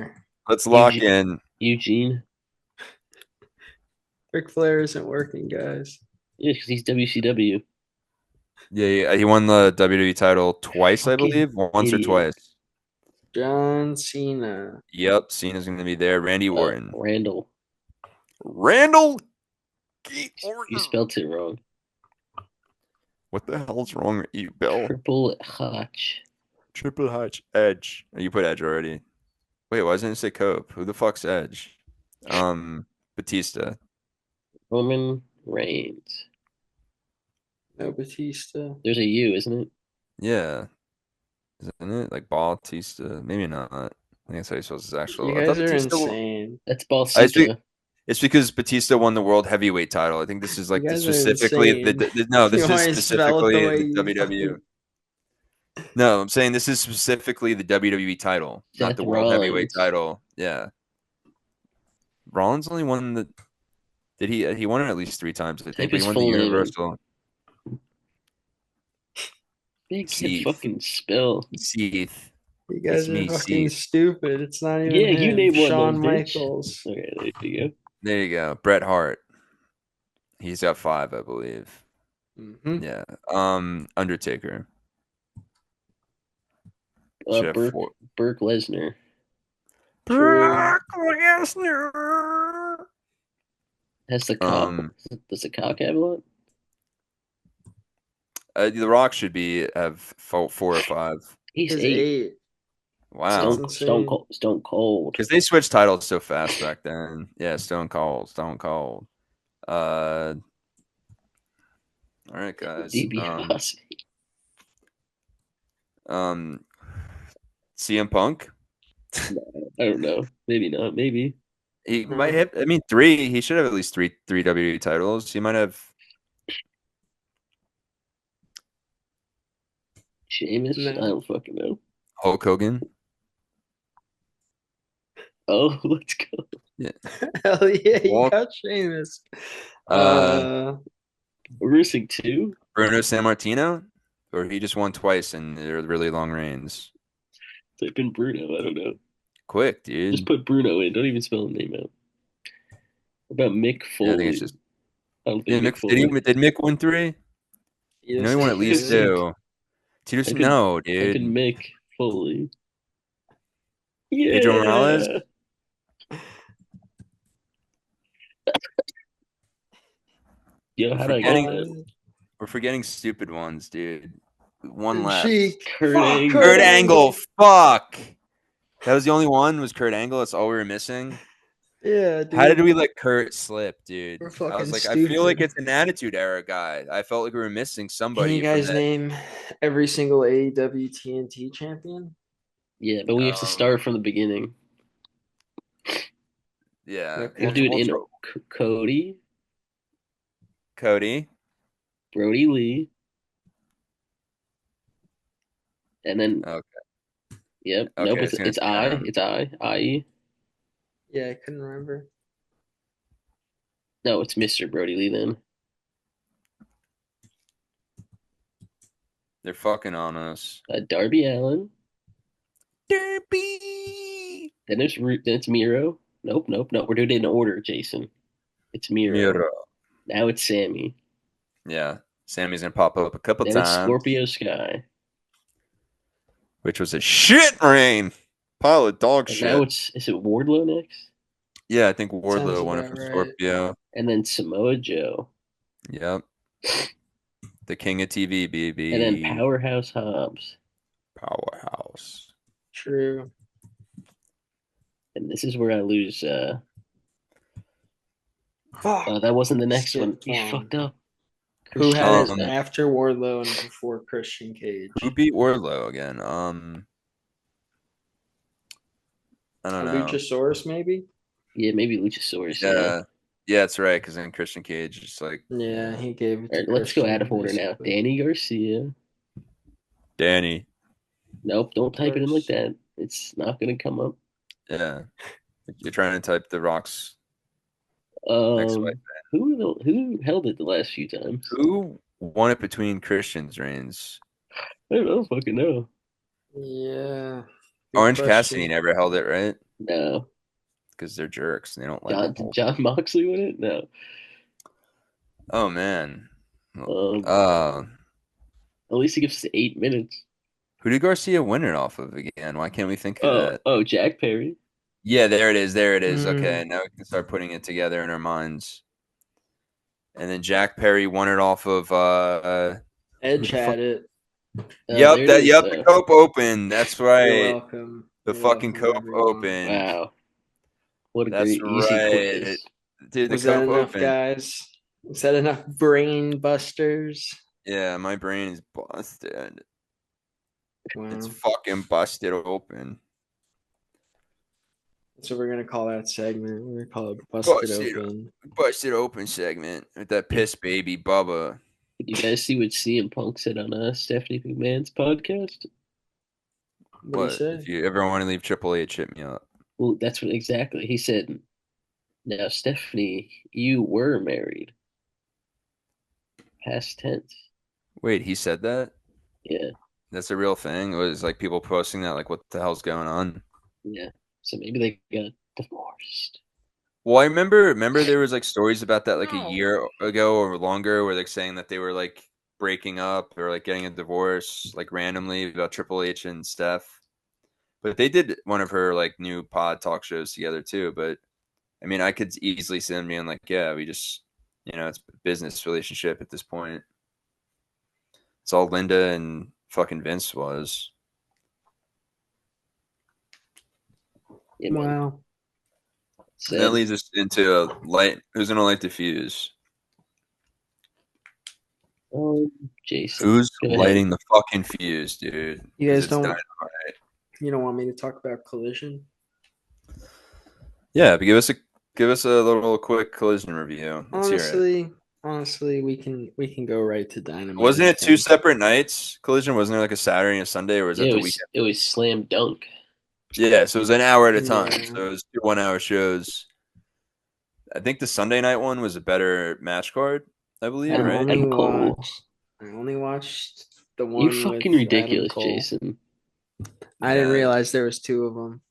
Let's lock in.
Eugene.
Ric Flair isn't working, guys.
Yeah, because he's WCW.
Yeah, he won the WWE title twice, I believe. Once or twice.
John Cena.
Yep, Cena's going to be there. Randy Orton.
Randall.
You
spelled it wrong.
What the hell's wrong with you, Bill?
Triple H.
Edge. Oh, you put Edge already. Wait, why doesn't it say Cope? Who the fuck's Edge? Batista.
Roman Reigns.
No Batista.
There's a U, isn't it?
Yeah. Isn't it? Like Bautista? Maybe not. I think that's how you spell his actual.
You guys are insane.
That's Bautista.
It's because Batista won the world heavyweight title. I think this is like specifically the WWE. No, I'm saying this is specifically the WWE title, not the world heavyweight title. Yeah. Rollins only won the. Did he? He won it at least 3 times. I think he won the Universal.
They can't fucking spell.
Seeth.
You guys are fucking stupid. It's not even. Yeah,
you name one.
Shawn Michaels.
Okay, there you go.
There you go. Bret Hart. He's got 5, I believe.
Mm-hmm.
Yeah. Undertaker.
Brock Lesnar.
Brock Lesnar.
That's the cock. Does the cock have one?
The Rock should have 4 or 5.
He's 8.
Wow.
Stone Cold.
Because they switched titles so fast back then. Yeah, Stone Cold. All right, guys. CM Punk.
I don't know. Maybe not. Maybe
he might have. I mean, 3. He should have at least three WWE titles. He might have.
Sheamus. I don't fucking know.
Hulk Hogan.
Oh, let's go.
Yeah.
Hell yeah, you got Sheamus.
Rusick 2.
Bruno Sammartino, or he just won twice and they're really long reigns.
Type in Bruno. I don't know.
Quick, dude.
Just put Bruno in. Don't even spell his name out. What about Mick Foley?
Yeah, I think it's just.
I don't think Mick Foley.
Did Mick win 3? He won at least 2. Tito's no, dude.
Type in Mick Foley. Yeah.
Pedro Morales.
Yo, how do I get that?
We're forgetting stupid ones, dude. One left.
Kurt
Angle. Fuck. That was the only one. Was Kurt Angle? That's all we were missing.
Yeah, dude.
How did we let Kurt slip, dude?
We're
I was
fucking
like, I feel like
stupid.
it's an Attitude Era guy. I felt like we were missing
Can you
somebody from
guys
that.
name every single AEW TNT champion?
Yeah, but we have to start from the beginning.
Yeah,
We'll
Okay.
do it in Cody,
Cody.
Brody Lee, and then
Okay,
nope,
okay, it's gonna
it's
take Adam.
IE.
Yeah, I couldn't remember.
No, it's Mr. Brody Lee then.
They're fucking on us.
Darby Allen.
Derby.
Then it's Miro. Nope. We're doing it in order, Jason. It's Miro.
Miro.
Now it's Sammy.
Yeah, Sammy's gonna pop up a couple
Then it's
times,
Scorpio Sky.
which was a shit rain. Pile of dog
And
shit.
now is it Wardlow next?
Yeah, I think
Sounds
Wardlow won it
about
from
right.
Scorpio.
And then Samoa Joe.
Yep. The king of TV, baby.
And then Powerhouse Hobbs.
Powerhouse.
True.
And this is where I lose.
Fuck.
That wasn't the next one.
Skipped
You
one.
fucked up.
Who had it
Um,
after Wardlow and before Christian Cage?
Who beat Wardlow again? I don't know.
Luchasaurus, maybe?
Yeah, maybe Luchasaurus.
Yeah, that's right. Because then Christian Cage just like
Yeah, he gave it
All
to
right, let's go
Christian,
out of order now.
basically.
Danny Garcia.
Danny.
Nope, don't type it in like
course.
that. It's not gonna come up.
Yeah, you're trying to type the Rock's next fight.
Who held it the last few times?
Who won it between Christian's reigns?
I don't fucking know.
Yeah. Good
Orange
question.
Cassidy never held it, right?
No.
Because they're jerks. And they don't let them hold.
John Moxley win it? No.
Oh man.
At least it gives us 8 minutes.
Who did Garcia win it off of again? Why can't we think of that?
Oh, Jack Perry.
Yeah, there it is. There it is.
Mm.
Okay, now we can start putting it together in our minds. And then Jack Perry won it off of
Edge had it.
the Cope Open. That's
You're
right.
welcome.
The
You're
fucking
welcome,
Cope
everyone.
Open.
Wow. What a
That's
great easy
right.
quiz.
Dude, the
Was that
Cope
enough,
Open.
guys? Was that enough brain busters?
Yeah, my brain is busted.
Wow.
It's fucking busted open.
That's what we're gonna call that segment. We're gonna call it Busted Open.
Busted Open segment with that piss baby Bubba.
Did you guys see what CM Punk said on Stephanie McMahon's podcast?
What do you
If
say?
you ever want to leave Triple H, hit me up.
Well, that's what exactly he said. Now, Stephanie, you were married. Past tense.
Wait, he said that?
Yeah.
That's a real thing? It was like people posting that, like, what the hell's going on?
Yeah. So maybe they got divorced.
Well, I remember there was like stories about that like a year ago or longer where they're saying that they were like breaking up or like getting a divorce like randomly about Triple H and Steph. But they did one of her like new pod talk shows together too. But I mean, I could easily see them being like, yeah, we just, it's a business relationship at this point. It's all Linda and fucking Vince was.
Yeah, man.
Wow.
And that leads us into light. Who's gonna light the fuse?
Jason.
Who's lighting the fucking fuse, dude?
You guys don't.
Dynamite.
You don't want me to talk about Collision?
Yeah, but give us a little quick Collision review. Let's hear it.
Honestly, we can go right to Dynamite.
Wasn't it 2 separate nights? Collision, wasn't there like a Saturday and a Sunday, or was that the weekend?
It was slam dunk.
Yeah, so it was an hour at a time.
Yeah.
So it was 2 1-hour shows. I think the Sunday night one was a better match card, I believe, right?
I only watched the one.
You're fucking ridiculous, Jason.
I didn't realize there was 2 of them.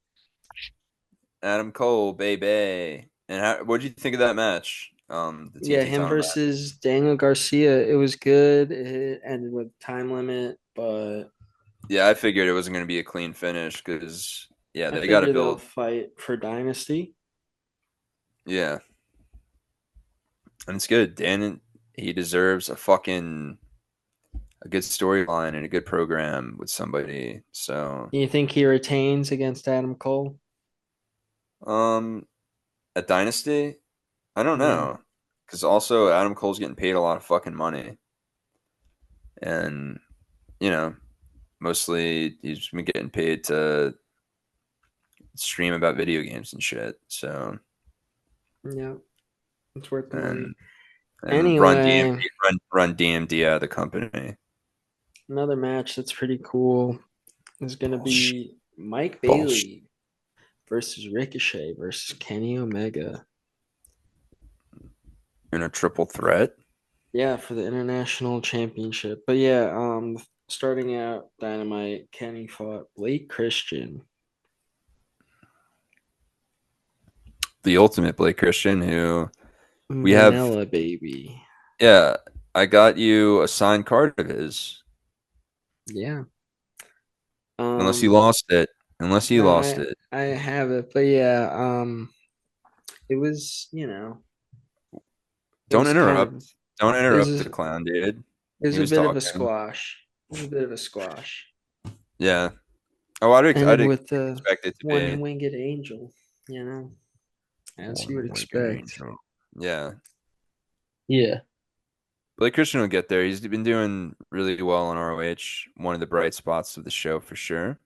Adam Cole, baby. And what did you think of that match?
Him versus Daniel Garcia. It was good. It ended with time limit, but
yeah, I figured it wasn't going to be a clean finish because they
got
to build
fight for Dynasty.
Yeah, and it's good. Dan, he deserves a good storyline and a good program with somebody. So
you think he retains against Adam Cole?
at Dynasty, I don't
Yeah.
know, because also Adam Cole's getting paid a lot of fucking money, and you know, mostly he's been getting paid to stream about video games and shit. So
Yeah, it's worth the money.
and
Anyway,
run DMD out of the company.
another match that's pretty cool is going to be Mike
Bullshit.
Bailey versus Ricochet versus Kenny Omega.
In a triple threat.
Yeah, for the international championship. But yeah, starting out Dynamite, Kenny fought Blake Christian.
The ultimate Blake Christian, who we have.
Vanilla baby.
Yeah, I got you a signed card of his.
Yeah.
Unless he lost it. Unless he
No,
lost it.
I have it, but yeah, it was, it
Don't
was kind
interrupt.
of
Don't
it was
interrupt
a,
the clown, dude.
it was
He
a
was
bit of a
talking.
squash. It was a bit of a squash.
Yeah. Oh, I'd
Ended with the
expect it to be
one-winged angel, as you would expect.
Yeah.
Yeah.
Blake Christian will get there. He's been doing really well on ROH. One of the bright spots of the show for sure.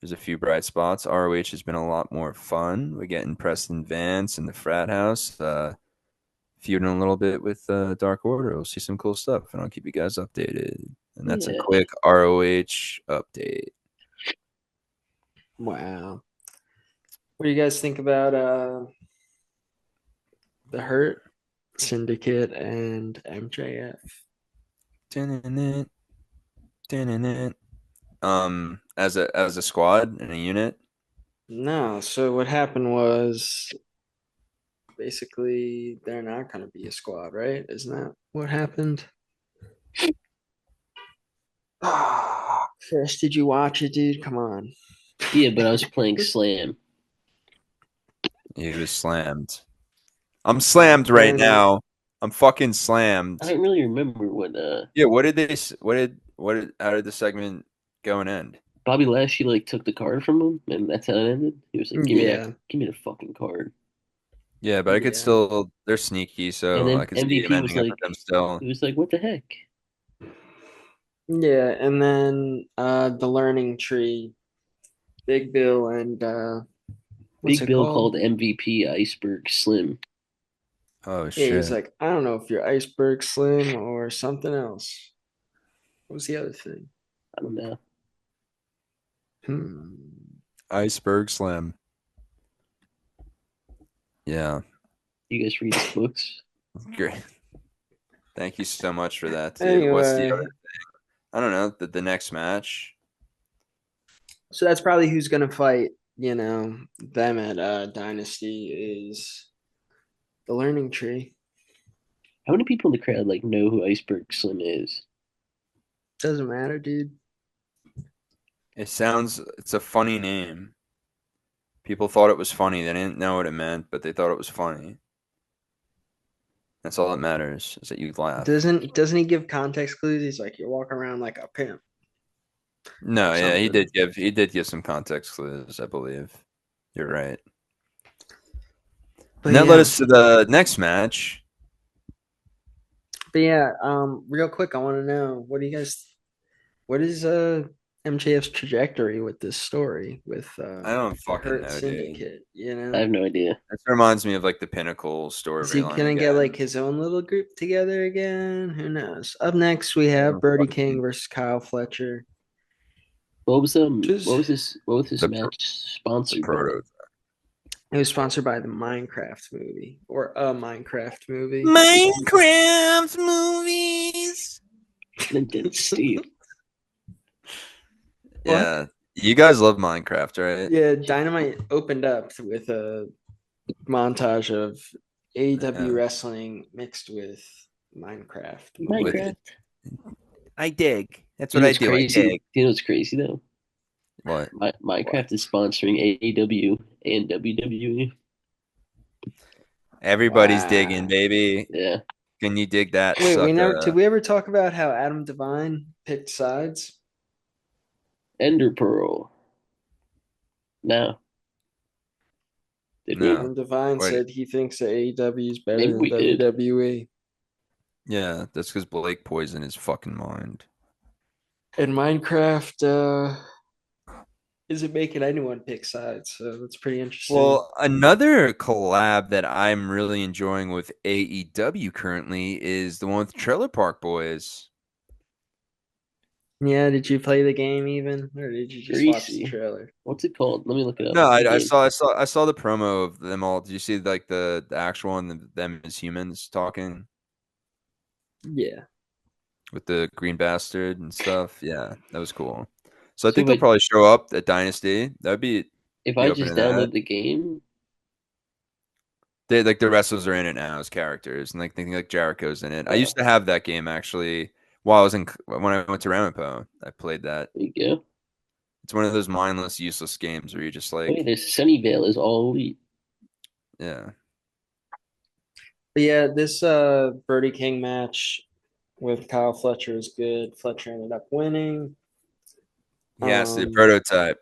There's a few bright spots. ROH has been a lot more fun. We're getting Preston Vance in the frat house, feuding a little bit with Dark Order. We'll see some cool stuff, and I'll keep you guys updated. And that's a
Yeah.
quick ROH update.
Wow. What do you guys think about the Hurt Syndicate and MJF?
As a squad and a unit.
No, so what happened was basically they're not going to be a squad, right? Isn't that what happened? Ah, Chris, did you watch it, dude? Come on.
Yeah, but I was playing Slam.
He was slammed. I'm slammed right now. I'm fucking slammed.
I don't really remember what
Yeah, what did they? How did the segment go and end?
Bobby Lashley like took the card from him, and that's how it ended. He was like,
Yeah.
give me the fucking card."
Yeah, but I could
Yeah.
still. They're sneaky, so
And then
I could see him
MVP was
ending up
like,
with them still.
he was like, "What the heck?"
Yeah, and then the learning tree, Big Bill and what's
Big
it
Bill
called?
called MVP Iceberg Slim.
Oh
Yeah,
shit!
he's like, I don't know if you're Iceberg Slim or something else. What was the other thing?
I don't know.
Iceberg Slim. Yeah,
You guys read his books?
great. Thank you so much for that, dude.
Anyway,
What's the other thing? I don't know. The next match.
so that's probably who's gonna fight. Them at Dynasty is the learning tree.
How many people in the crowd like know who Iceberg Slim is?
Doesn't matter, dude.
It's a funny name. People thought it was funny. They didn't know what it meant, but they thought it was funny. That's all that matters, is that you laugh.
Doesn't he give context clues? He's like, you're walking around like a pimp.
No, yeah, he
Something.
did give some context clues, I believe. You're right.
But
And that
yeah,
led us to the next match.
but yeah, real quick, I want to know what is MJF's trajectory with this story with
I don't
the
fucking
Hurt
know,
Syndicate?
I have no idea.
This reminds me of like the Pinnacle
Is he
storyline
gonna get
again.
like his own little group together again? Who knows? Up next, we
I
have
don't
Brody
fucking-
King versus Kyle Fletcher.
What was
The
this match sponsored by?
proto.
It was sponsored by the Minecraft movie or a Minecraft movie.
Minecraft movies.
Nintendo Steve.
Yeah. You guys love Minecraft, right?
Yeah, Dynamite opened up with a montage of AEW wrestling mixed with Minecraft.
Minecraft.
I dig. That's
You know what's crazy? You know what's crazy though?
What?
Minecraft is sponsoring AEW and WWE.
Everybody's
Wow.
digging, baby.
Yeah.
Can you dig that?
Wait,
sucker?
did we ever talk about how Adam Devine picked sides?
Ender Pearl. No. Did
No.
we?
And Divine
Wait.
said he thinks that AEW is better
Maybe
than
we did.
WWE.
Yeah, that's because Blake poisoned his fucking mind.
And Minecraft isn't making anyone pick sides, so that's pretty interesting.
Well, another collab that I'm really enjoying with AEW currently is the one with Trailer Park Boys.
Yeah, did you play the game even, or did you just watch the
Greasy.
trailer?
What's it called? Let me look it up.
No,
What's the
I
game?
saw the promo of them all. Did you see like the actual one, them as humans talking
Yeah.
with the green bastard and stuff? Yeah, that was cool. So I
So
think they'll
wait,
probably show up at Dynasty. That'd be
if
be
I
open to
just
that.
download the game,
They like the wrestlers are in it now as characters, and like thinking like Jericho's in it. I used
oh,
to have that game actually while I was in when I went to Ramapo. I played that.
there you go.
It's one of those mindless, useless games where you just
Oh yeah,
like,
there's Sunnyvale is all elite.
yeah,
But yeah, this Brody King match with Kyle Fletcher is good. Fletcher ended up winning.
yes, the
Um,
prototype,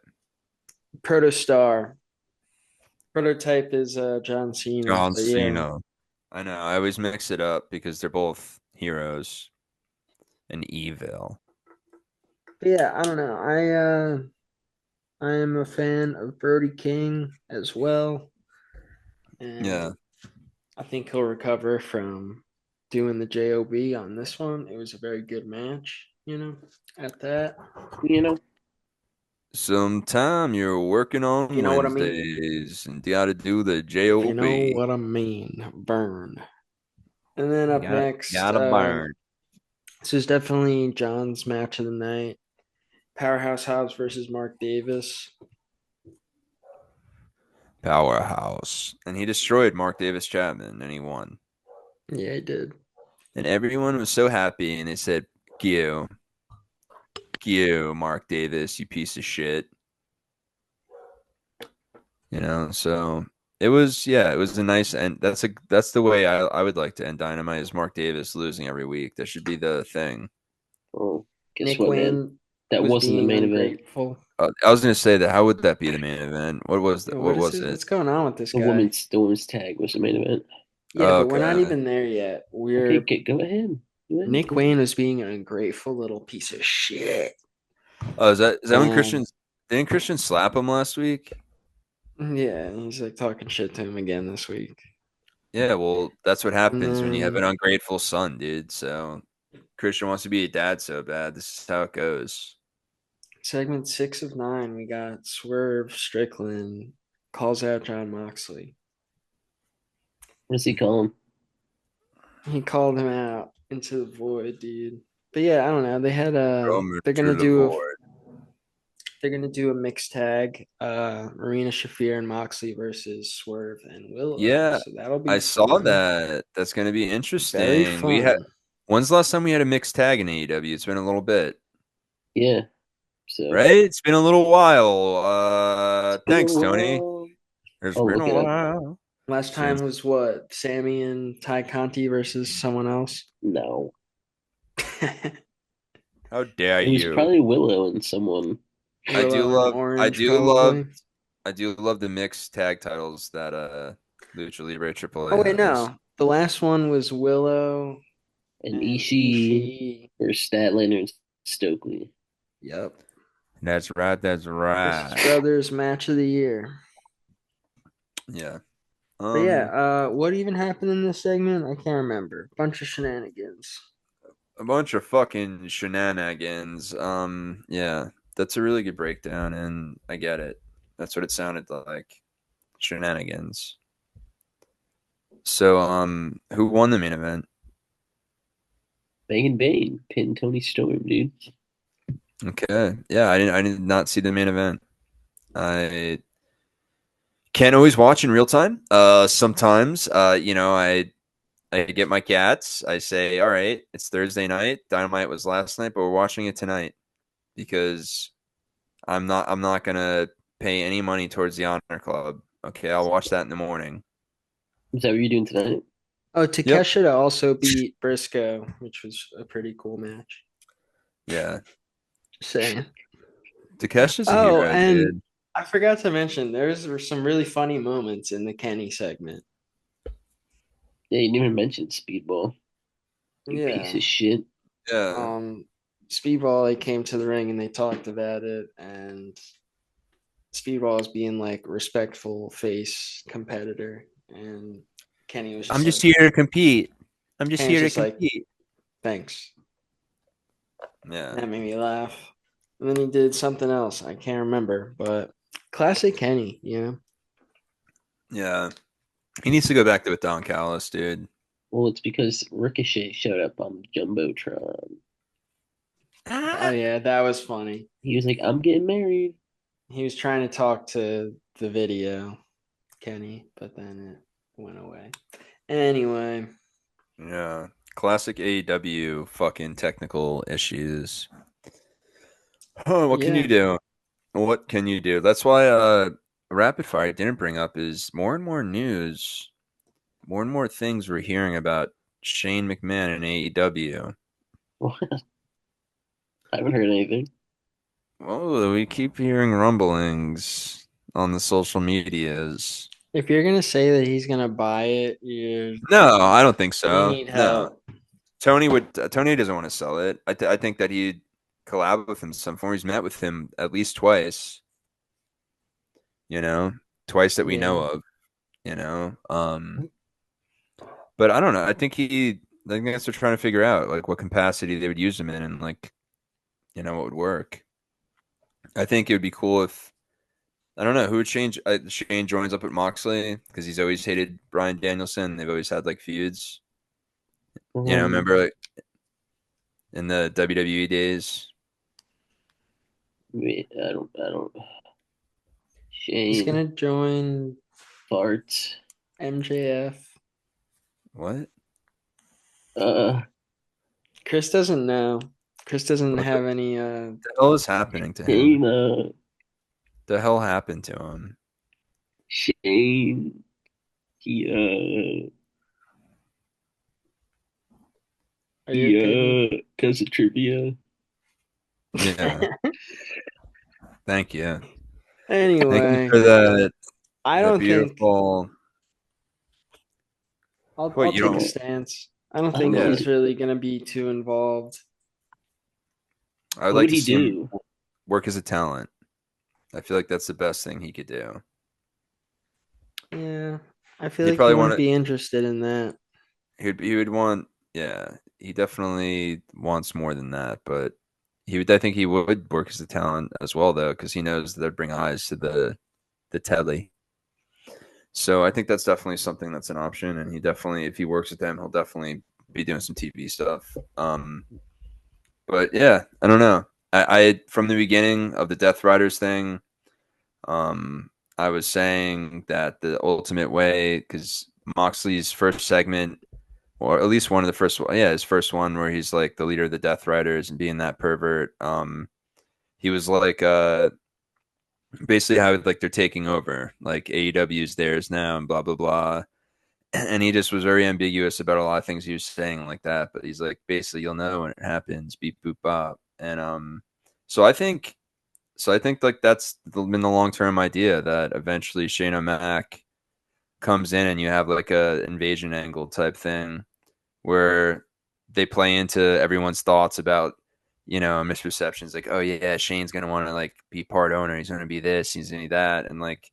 Protostar. Prototype is John Cena.
John
But yeah.
Cena. I know. I always mix it up because they're both heroes and evil.
But yeah, I don't know. I am a fan of Brody King as well. And
Yeah,
I think he'll recover from doing the JOB on this one. It was a very good match, at that.
You know,
sometime you're working
If you
on
know what I mean.
Wednesdays and you got to do the
If you
job.
know what I mean. Burn. And then up next,
Gotta burn.
this is definitely John's match of the night. Powerhouse Hobbs versus Mark Davis.
Powerhouse, and he destroyed Mark Davis Chapman, and he won.
Yeah, he did.
And everyone was so happy, and they said, "Q, Q, Mark Davis, you piece of shit." So it was, yeah, it was a nice end. That's the way I would like to end Dynamite is Mark Davis losing every week. That should be the thing.
oh, guess
Nick
what, man?
Wayne
That
was
wasn't the
being
main event.
ungrateful.
I was gonna say that. How would that be the main event? What was that?
Yeah,
What
what is
was
it?
it?
What's going on with this
The
guy?
women's tag was the main event.
Yeah, but we're not
Okay.
even there yet.
Okay, go ahead. Go ahead.
Nick Wayne was being an ungrateful little piece of shit.
Oh, is that when
And
didn't Christian slap him last week?
yeah, he's like talking shit to him again this week.
Yeah, well, that's what
And
happens when you have an
then
ungrateful son, dude. So Christian wants to be a dad so bad. This is how it goes.
segment 6 of 9, we got Swerve Strickland calls out John Moxley.
What does he call him?
He called him out into the void, dude. But yeah, I don't know. They had
Roman
they're
to
gonna
the
do
void.
they're gonna do a mixed tag, Marina Shafir and Moxley versus Swerve and Willow.
Yeah,
So that'll be
I saw
fun.
that. That's going to be
Very
interesting.
fun.
When's the last time we had a mixed tag in AEW? It's been a little bit,
Yeah. So
right? It's been a little while.
it's been a
Thanks, Tony.
while.
It's
I'll
been
look
a
it up.
while.
Last time was what? Sammy and Ty Conti versus someone else?
No.
How dare
It was
you?
probably Willow and someone.
Willow and Orange,
love,
probably.
I do love the mixed tag titles that Lucha Libre AAA
Oh, wait,
has.
no. The last one was Willow
And
and
Ishii
Ishii.
versus Statlander and Stokely.
Yep.
That's right. That's
This
right.
is Brothers match of the year.
Yeah.
But yeah, what even happened in this segment? I can't remember. Bunch of shenanigans.
A bunch of fucking shenanigans. Yeah, that's a really good breakdown, and I get it. That's what it sounded like. Shenanigans. So, who won the main event?
Bang and Bane pinned Tony Storm, dude.
Okay. Yeah, I did not see the main event. I can't always watch in real time. Sometimes, I get my cats. I say, all right, it's Thursday night. Dynamite was last night, but we're watching it tonight because I'm not gonna pay any money towards the Honor Club. Okay, I'll watch that in the morning.
Is that what you're doing tonight?
Oh,
Yep.
Takeshita also beat Briscoe, which was a pretty cool match.
Yeah.
Saying.
Takesha's a
Oh,
hero,
and
dude.
I forgot to mention were some really funny moments in the Kenny segment.
Yeah, you didn't even mention Speedball. You piece
Yeah.
of shit.
Yeah.
Speedball, they came to the ring and they talked about it, and Speedball is being like respectful face competitor, and Kenny was
I'm
just
just
like,
here to compete. I'm just
Kenny's
here to
just like,
compete.
thanks.
Yeah.
That made me laugh. And then he did something else. I can't remember, but classic Kenny, you know?
Yeah. He needs to go back to with Don Callis, dude.
Well, it's because Ricochet showed up on Jumbotron.
Oh, yeah, that was funny.
He was like, I'm getting married.
He was trying to talk to the video, Kenny, but then it went away. Anyway,
Yeah. Classic AEW fucking technical issues. Oh, what can
yeah.
you do? What can you do? That's why rapid fire I didn't bring up is more and more news, more and more things we're hearing about Shane McMahon and AEW.
I haven't heard anything.
Well, we keep hearing rumblings on the social medias.
If you're gonna say that he's gonna buy it,
No, I don't think
you
so.
need
No,
help.
Tony doesn't want to sell it. I think that he'd collab with him in some form. He's met with him at least twice. You know, twice that we know
Yeah.
of. You know, but I don't know. I think that's what they're trying to figure out, like what capacity they would use him in, and like what would work. I think it would be cool if I don't know who would change. Shane joins up with Moxley because he's always hated Bryan Danielson. They've always had like feuds.
Um,
Remember like in the WWE days.
wait, I don't.
He's
Shane
gonna join
farts.
MJF.
What?
Uh,
Chris doesn't know. Chris doesn't
What
have any
the hell is happening to him?
Shane.
The hell happened to him?
Shane. He
are you okay, dude?
does a trivia.
Yeah. Thank you. Thank you
Anyway,
for that.
I
The
don't think
beautiful.
I'll
What you
take a
don't?
stance. I don't
I don't
think
know.
Yeah,
he's really gonna be too involved.
I would
What
like
would
to
he
see him
do?
work as a talent. I feel like that's the best thing he could do.
Yeah. I feel
He'd
like he
probably want
wouldn't
to.
be interested in that.
He would want. Yeah, he definitely wants more than that. But he would. I think he would work as a talent as well, though, because he knows that bring eyes to the telly. So I think that's definitely something that's an option, and he definitely, if he works with them, he'll definitely be doing some TV stuff. But yeah, I don't know. I from the beginning of the Death Riders thing, um, I was saying that the ultimate way, because Moxley's first segment, or at least one of the first, yeah, his first one where he's like the leader of the Death Riders and being that pervert. He was like, basically how like they're taking over, like AEW's theirs now, and blah blah blah. And he just was very ambiguous about a lot of things he was saying like that. But he's like, basically, you'll know when it happens, beep boop bop. And so I think like that's been the long term idea that eventually Shane O'Mac comes in and you have like a invasion angle type thing where they play into everyone's thoughts about misperceptions like, oh yeah, Shane's gonna want to like be part owner, he's gonna be this, he's gonna be that, and like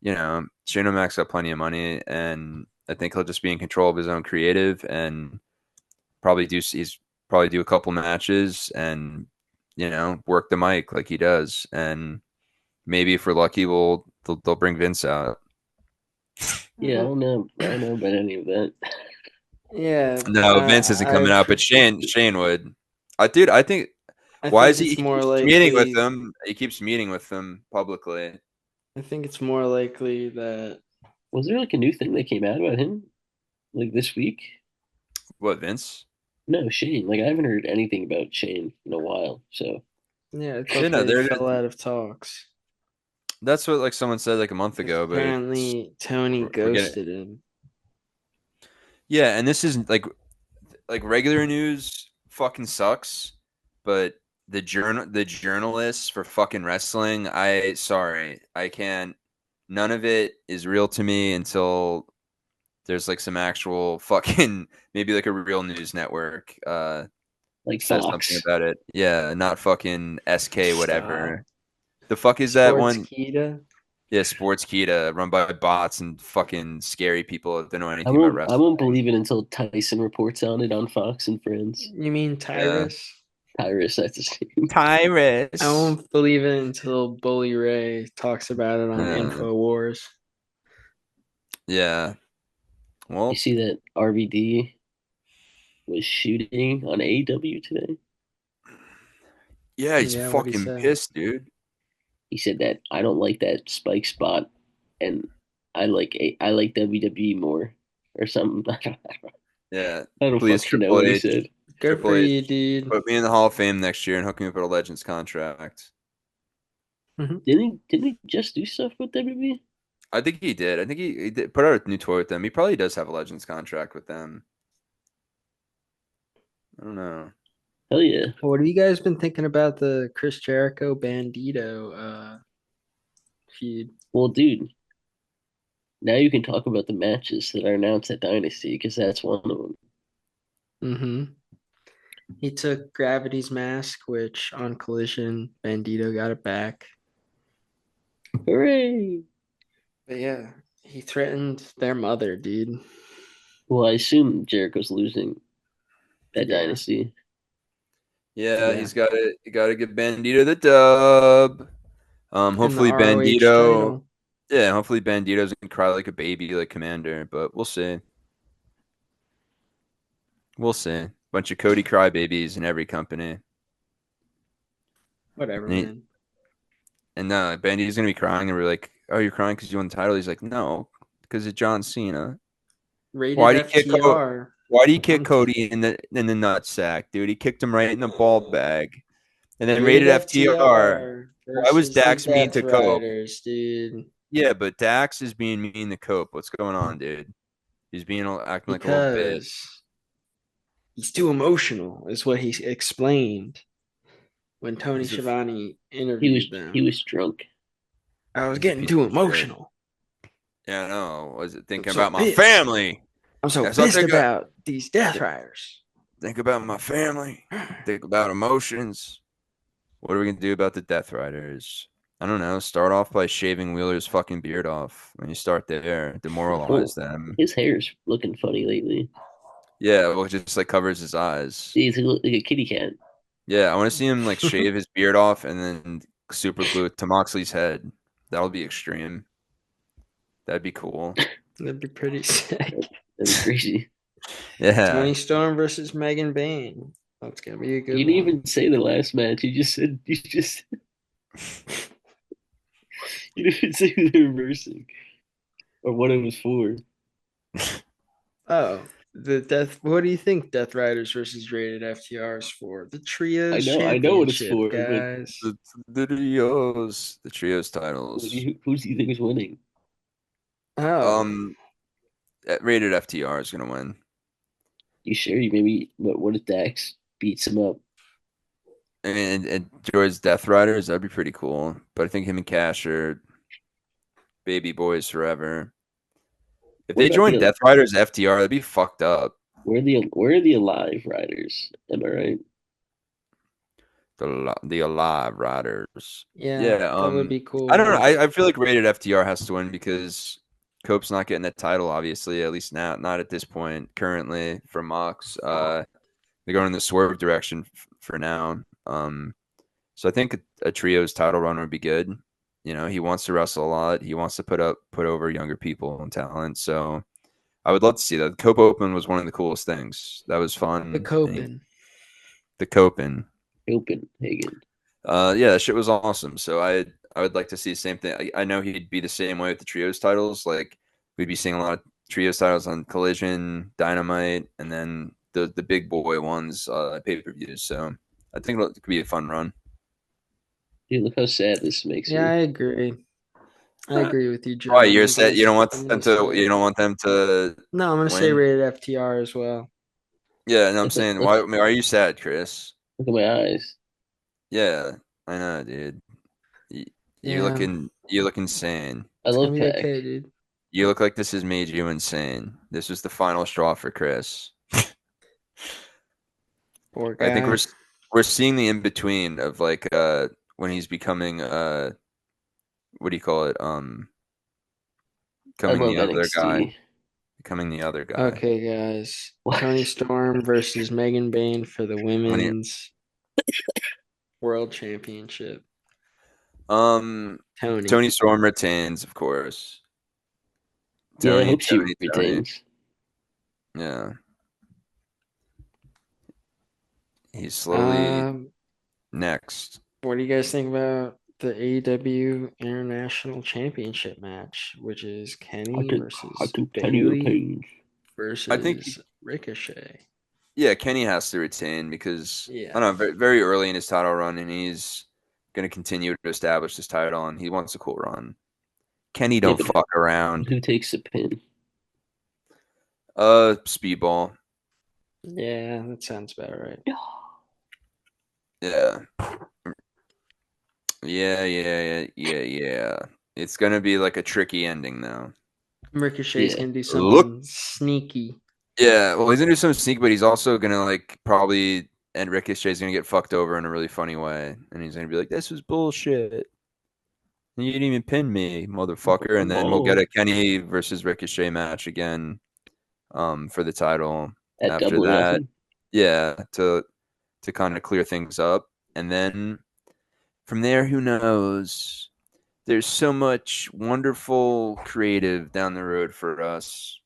Shane O'Mac's got plenty of money, and I think he'll just be in control of his own creative and he's probably do a couple matches and work the mic like he does, and maybe if we're lucky, they'll bring Vince out.
Yeah, I
Uh,
don't know. I don't know about any of that.
Yeah,
No, Vince isn't
I
coming out, but Shane would. Dude, I think
I
why is
think
he
it's more
keeps meeting with
likely.
them? He keeps meeting with them publicly.
I think it's more likely that
Was there like a new thing that came out about him like this week?
What, Vince?
No, Shane. Like I haven't heard anything about Shane in a while. So
yeah, I
Yeah,
thought
no,
they fell out of talks.
that's what like someone said like a month
'Cause
ago, but
apparently Tony
we're getting
ghosted him.
yeah, and this is like regular news fucking sucks, but the journalists for fucking wrestling, I can't. None of it is real to me until there's like some actual fucking maybe like a real news network
Like
says something
Fox.
about it. Yeah, not fucking SK
Stop.
whatever. The fuck is that
Sports
one?
Kita.
Yeah, Sports Kita, run by bots and fucking scary people that don't know
I
anything about
won't I
wrestling.
won't believe it until Tyson reports on it on Fox and Friends.
You mean Tyrus?
Tyrus, that's his name.
Tyrus.
I won't believe it until Bully Ray talks about it on
Yeah.
InfoWars.
Yeah.
You
Well,
see that RVD was shooting on AEW today?
yeah, he's
Yeah, what'd he
fucking
say?
pissed, dude.
He said that I don't like that spike spot, and I like WWE more or something.
Yeah.
I don't
Please,
fucking know
Triple
what he
H.
said.
Good
Triple
for
H.
you, dude.
Put me in the Hall of Fame next year and hook me up with a Legends contract.
Didn't he just do stuff with WWE?
I think he did. I think he did put out a new toy with them. He probably does have a Legends contract with them. I don't know.
Hell yeah.
What have you guys been thinking about the Chris Jericho Bandito feud?
Well, dude, now you can talk about the matches that are announced at Dynasty because that's one of them.
Mm-hmm. He took Gravity's mask, which on Collision, Bandito got it back.
Hooray!
But yeah, he threatened their mother, dude.
Well, I assume Jericho's losing that
Yeah.
Dynasty.
Yeah,
Yeah.
he's got to give Bandito the dub.
And the
Hopefully
ROH
Bandito.
title.
Yeah, hopefully Bandito doesn't cry like a baby like Commander, but we'll see. We'll see. Bunch of Cody crybabies in every company.
Whatever,
And, he,
man.
and Bandito's gonna be crying, and we're like, "Oh, you're crying because you won the title?" He's like, "No, because of John Cena."
Rated
Why do you kick?
FTR.
Why do you kick
I'm
Cody in the nutsack, dude? He kicked him right in the ball bag, and then
rated
rated FTR.
FTR
Why was
versus the
Dax mean
Death
to Cope?
Riders, dude.
Yeah, but Dax is being mean to Cope. What's going on, dude? He's acting like a little bitch.
Because he's too emotional, is what he explained when Tony
He's a
Schiavone
He
interviewed them.
was drunk.
I was
He's a
getting
piece
too
of shit.
emotional.
Yeah, I know. Was it thinking
I'm so
about my
pissed.
family?
I'm so
Yes, I
pissed
think
about these Death Riders.
think about my family. Think about emotions. What are we gonna do about the Death Riders? I don't know. Start off by shaving Wheeler's fucking beard off. When you start there, demoralize
Oh,
them.
his hair's looking funny lately.
Yeah, well, it just like covers his eyes.
He's like a kitty cat.
Yeah, I want to see him like shave his beard off and then super glue it to Moxley's head. That'll be extreme. That'd be cool.
That'd be pretty sick.
That'd be crazy.
Yeah.
Tony Storm versus Megan Bayne. That's gonna be a good
You didn't
one.
even say the last match. You just you didn't even say who they were versing or what it was for.
Oh, the Death. What do you think Death Riders versus Rated FTR is for? The Trios
I know what it's
Championship,
for, but
guys.
The trios titles.
who do you think is winning?
Oh,
Rated FTR is gonna win.
You sure? You maybe what if Dax beats him up?
And George's Death Riders, that'd be pretty cool. But I think him and Cash are baby boys forever. If
What
they
about
join
the
Death Riders FTR, that'd be fucked up.
where are the Alive Riders? Am I right?
The Alive Riders.
yeah,
Yeah,
that would be cool.
I don't know. I feel like rated FTR has to win because Cope's not getting that title, obviously, at least now, not at this point, currently for Mox. They're going in the swerve direction for now. So I think a trios title run would be good. You know, he wants to wrestle a lot. He wants to put over younger people and talent. So I would love to see that. The Cope Open was one of the coolest things. That was fun.
The Copen.
The Copen.
Copenhagen.
Yeah, that shit was awesome. So I would like to see the same thing. I know he'd be the same way with the trios titles. Like we'd be seeing a lot of trios titles on Collision, Dynamite, and then the big boy ones pay-per-views. So I think it could be a fun run.
Dude, look how sad this makes
Yeah, I
me.
agree. I agree with you, John.
Why you're
I
set? You
guess
don't want
I'm
them
gonna
to.
say
You don't want them to
no. I'm gonna say
win.
Rated FTR as well.
Yeah, no, I'm
Look,
saying,
look,
why are you sad, Chris?
look at my eyes.
Yeah, I know, dude. You,
Yeah,
you look insane.
I
it's gonna
love
be
Pac.
okay, dude.
You look like this has made you insane. This was the final straw for Chris.
Poor
I think
guy.
we're seeing the in between of like when he's becoming what do you call it?
I
Becoming
love
the other guy.
NXT.
Becoming the other guy.
Okay, guys.
What?
Tony Storm versus Megan Bayne for the
When he,
women's world championship.
um
Tony.
Tony Storm retains, of course.
Yeah, I
Tony,
hope she
Tony, Tony.
retains.
Yeah. He's slowly
Um,
next.
what do you guys think about the AEW International Championship match, which is Kenny
I
versus
think Kenny
Bailey
retains.
I think
versus Ricochet?
yeah, Kenny has to retain because I
Yeah.
don't know, very, very early in his title run, and he's going to continue to establish his title, and he wants a cool run. Kenny
Yeah,
don't
but
fuck around.
who takes the pin?
Speedball.
Yeah, that sounds about right.
Yeah, yeah. It's gonna be like a tricky ending though.
Ricochet's
Yeah.
gonna do
Look,
something sneaky.
yeah. Well, he's gonna do some sneak, but he's also gonna like probably, and Ricochet's gonna get fucked over in a really funny way, and he's gonna be like, "This was bullshit. You didn't even pin me, motherfucker." And then we'll get
Whoa.
a Kenny versus Ricochet match again, for the title
At
after
Double or
that.
Nothing?
Yeah, to kind of clear things up, and then from there, who knows? There's so much wonderful creative down the road for us.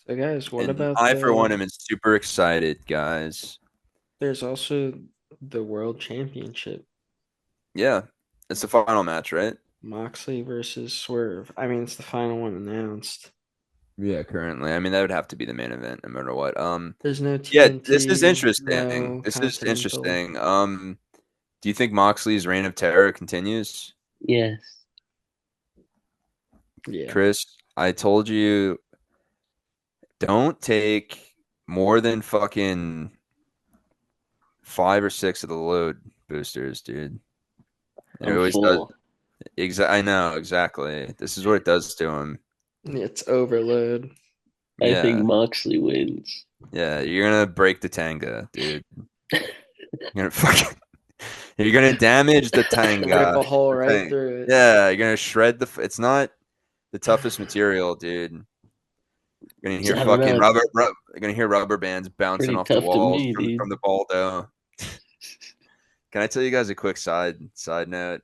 So guys, what
And
about
I, for one,
the
am super excited, guys.
there's also the world championship.
Yeah, it's the final match, right?
Moxley versus Swerve. I mean, it's the final one announced.
Yeah, currently. I mean, that would have to be the main event, no matter what.
There's no
Yeah, this is
TNT,
interesting.
no
This is
Continental.
interesting. Do you think Moxley's reign of terror continues?
Yes.
Yeah.
Chris, I told you, don't take more than fucking 5 or 6 of the load boosters, dude. It
I'm
always does.
full.
I know exactly. This is what it does to him.
It's overload.
I think
Yeah,
Moxley wins.
yeah. You're gonna break the Tanga, dude. You're gonna fucking. You're gonna damage the
Rip
Tanga.
a hole
The
right
thing.
through it.
Yeah, you're gonna shred the. It's not the toughest material, dude. You're gonna hear
I don't
fucking
know.
rubber.
It's
You're gonna hear rubber bands bouncing
pretty
off the
tough to
walls
me,
from
dude.
the Baldo. Can I tell you guys a quick side note?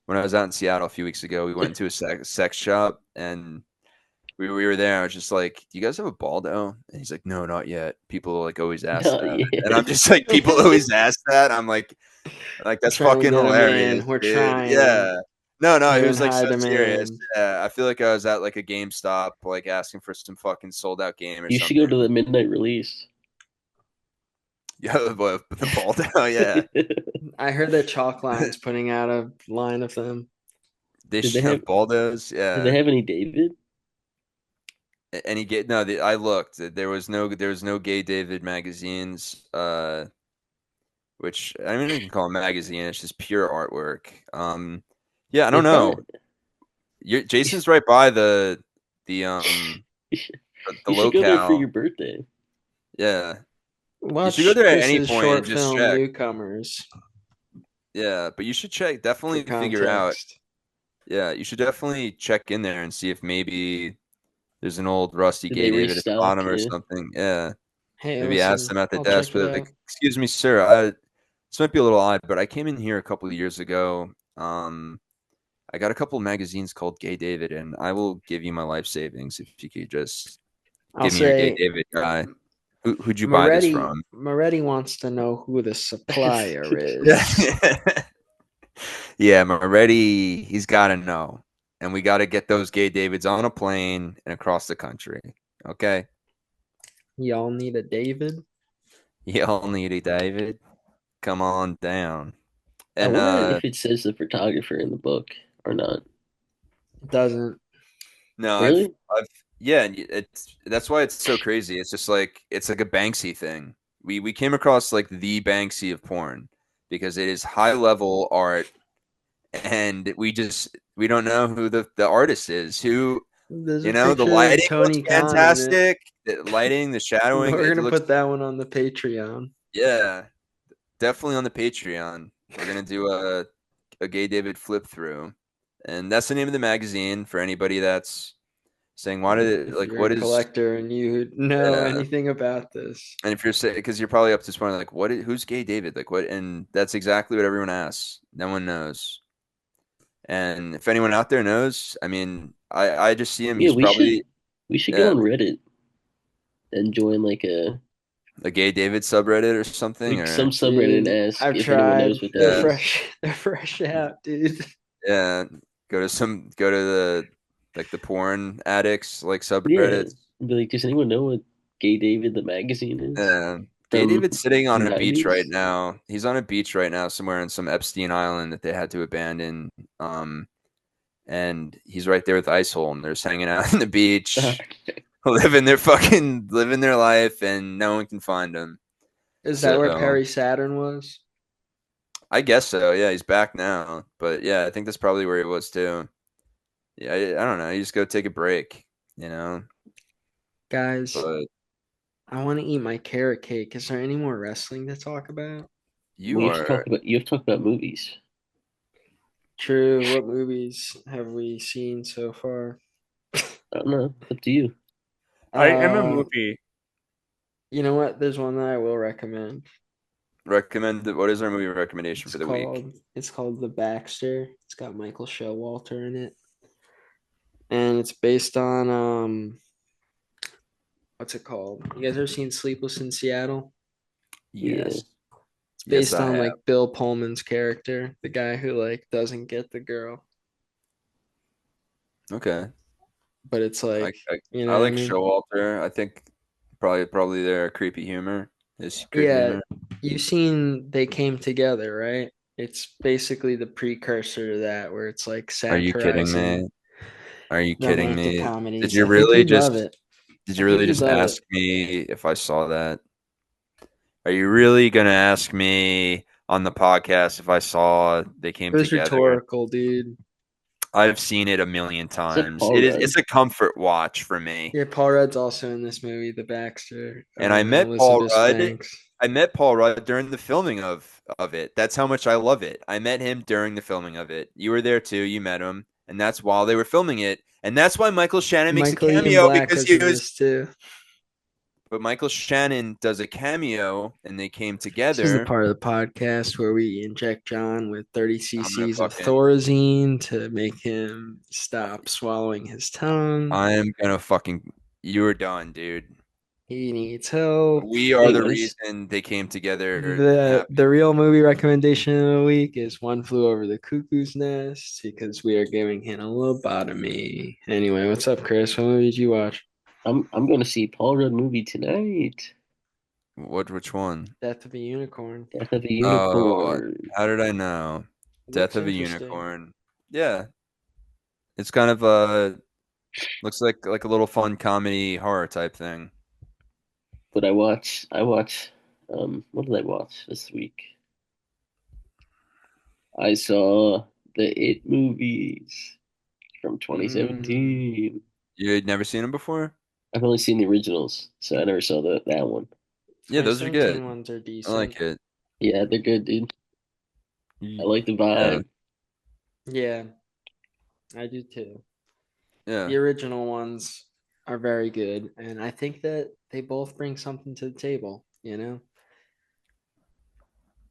When I was out in Seattle a few weeks ago, we went into a sex shop and we were there. I was just like, "Do you guys have a Baldo?" And he's like, "No, not yet." People like always ask
No,
that,
yeah.
and I'm just like, "People always ask that." I'm like
We're
that's
trying to
fucking
get him
hilarious,
in. We're
dude.
trying.
Yeah. No, he
We're in
was like
high
so serious.
demand.
Yeah, I feel like I was at like a GameStop, like asking for some fucking sold out game or
You should go to
something.
the midnight release.
Yeah, the Baldo. Yeah,
I heard that Chalk Line's putting out a line of them.
they
Did they
should
have
have Baldos.
did they
Yeah.
have any David?
And he get no. I looked. There was no Gay David magazines. Which I don't even call it magazine. It's just pure artwork. Yeah, I
They
don't know.
probably
Jason's right by the um
you should,
the
you should go there for
locale.
your birthday.
Yeah, you should go
Watch
there at any
Chris's
point and
short
just
film
check.
Newcomers
Yeah, but you should check.
for
Definitely figure out.
context.
Yeah, you should definitely check in there and see if maybe there's an old rusty
Did
Gay
they
David at the
restock?
bottom or
Yeah.
something. Yeah.
Hey,
Maybe ask
listen,
them at the
I'll
desk,
check it
but
out.
like, excuse me, sir. This might be a little odd, but I came in here a couple of years ago. I got a couple of magazines called Gay David, and I will give you my life savings if you could just
I'll
give me your Gay
say
David guy. Who'd you buy this
Moretti
from?
Moretti wants to know who the supplier
Yeah,
is.
yeah, Moretti. He's got to know, and we got to get those Gay Davids on a plane and across the country. Okay,
Y'all need a David?
y'all need a David. Come on down.
I
And
wonder if it says the photographer in the book or not.
It doesn't.
no,
Really?
I've, yeah, and it's that's why it's so crazy. It's just like it's like a Banksy thing. We came across like the Banksy of porn because it is high level art, and we don't know who the artist is. Who
There's a
the
picture
lighting
of Tony
looks
Khan in it.
fantastic. The lighting, the shadowing,
We're
it
gonna
looks
put that one on the Patreon.
definitely on the Patreon. We're gonna do a Gay David flip through, and that's the name of the magazine for anybody that's saying why did it
If
like
you're
what
a
is
collector and you know
yeah.
anything about this,
And if you're saying, because you're probably up to this point, like, who's Gay David? Like, what? And that's exactly what everyone asks. No one knows. And if anyone out there knows, I mean, I just see him.
Yeah,
He's probably
we should go
yeah,
on Reddit and join like a
a Gay David subreddit or something,
some
or
subreddit and
dude,
ask
I've
if anyone
tried.
knows what that
They're
yeah,
is.
fresh. They're fresh out, dude.
yeah, go to the like the porn addicts like
Yeah,
subreddits.
be like, does anyone know what Gay David the magazine is
Yeah. Gay
from
David's sitting on
the
a beach right
90s?
now. He's on a beach right now somewhere in some Epstein Island that they had to abandon. And he's right there with Iceholm. They're just hanging out on the beach, living their life, and no one can find him.
Is that where
So
Perry Saturn was?
I guess so. Yeah, he's back now. But yeah, I think that's probably where he was too. Yeah, I don't know. You just go take a break, you know.
Guys,
But
I want to eat my carrot cake. Is there any more wrestling to talk about?
you are
You have to talk about movies.
True. What movies have we seen so far?
I don't know. Up to you.
I am a
Uh,
movie.
you know what? There's one that I will recommend.
Recommend what is our movie recommendation for the week?
It's called The Baxter. It's got Michael Showalter in it. And it's based on what's it called? You guys ever seen Sleepless in Seattle?
Yeah.
Yes.
It's
Yes,
based
I
on
have.
like Bill Pullman's character, the guy who like doesn't get the girl.
Okay.
But it's
I,
like,
I,
you know
I
what I
like
mean?
Showalter. I think probably their creepy humor. His creepy
Yeah,
humor.
you've seen They Came Together, right? It's basically the precursor to that, where it's like
Are you kidding
satirizing
me? Are you kidding
romantic
me? Did
comedies.
you
I think
really
you'd love
just
it.
did
I
you
think
really
you'd
just
love
ask
it.
me if I saw that? Are you really gonna ask me on the podcast if I saw they came
It was
together?
rhetorical, dude.
I've seen it a million
Is that
times.
Paul Rudd?
It's a comfort watch for me.
Yeah, Paul Rudd's also in this movie, The Baxter,
And I
and
met Paul
Elizabeth
Rudd.
Banks.
I met Paul Rudd during the filming of it. That's how much I love it. I met him during the filming of it. You were there too. You met him, and that's while they were filming it. And that's why Michael Shannon makes a
Michael Ian
cameo
Black
because
was
he
in
was.
this too.
But Michael Shannon does a cameo, and they came
This is the
together.
part of the podcast where we inject John with 30
I'm gonna
cc's of
fucking.
Thorazine to make him stop swallowing his tongue.
I'm gonna fucking. You're done, dude.
He needs help.
We are the
Anyways,
reason they came together.
The real movie recommendation of the week is One Flew Over the Cuckoo's Nest because we are giving him a lobotomy. Anyway, what's up, Chris? What movie did you watch?
I'm going to see Paul Rudd movie tonight.
Which one?
Death of a Unicorn.
Death of a
Oh,
Unicorn.
how did I know? Death
Looks
of a
interesting.
Unicorn. Yeah, it's kind of looks like a little fun comedy horror type thing.
But I watch what did I watch this week? I saw the It movies from
Mm.
2017.
You had never seen them before?
I've only seen the originals, so I never saw that one.
Yeah, those are good.
2017 ones are
I like
decent.
it.
Yeah, they're good, dude. I like the
Yeah,
vibe.
Yeah, I do too.
yeah.
The original ones are very good, and I think that they both bring something to the table, you know?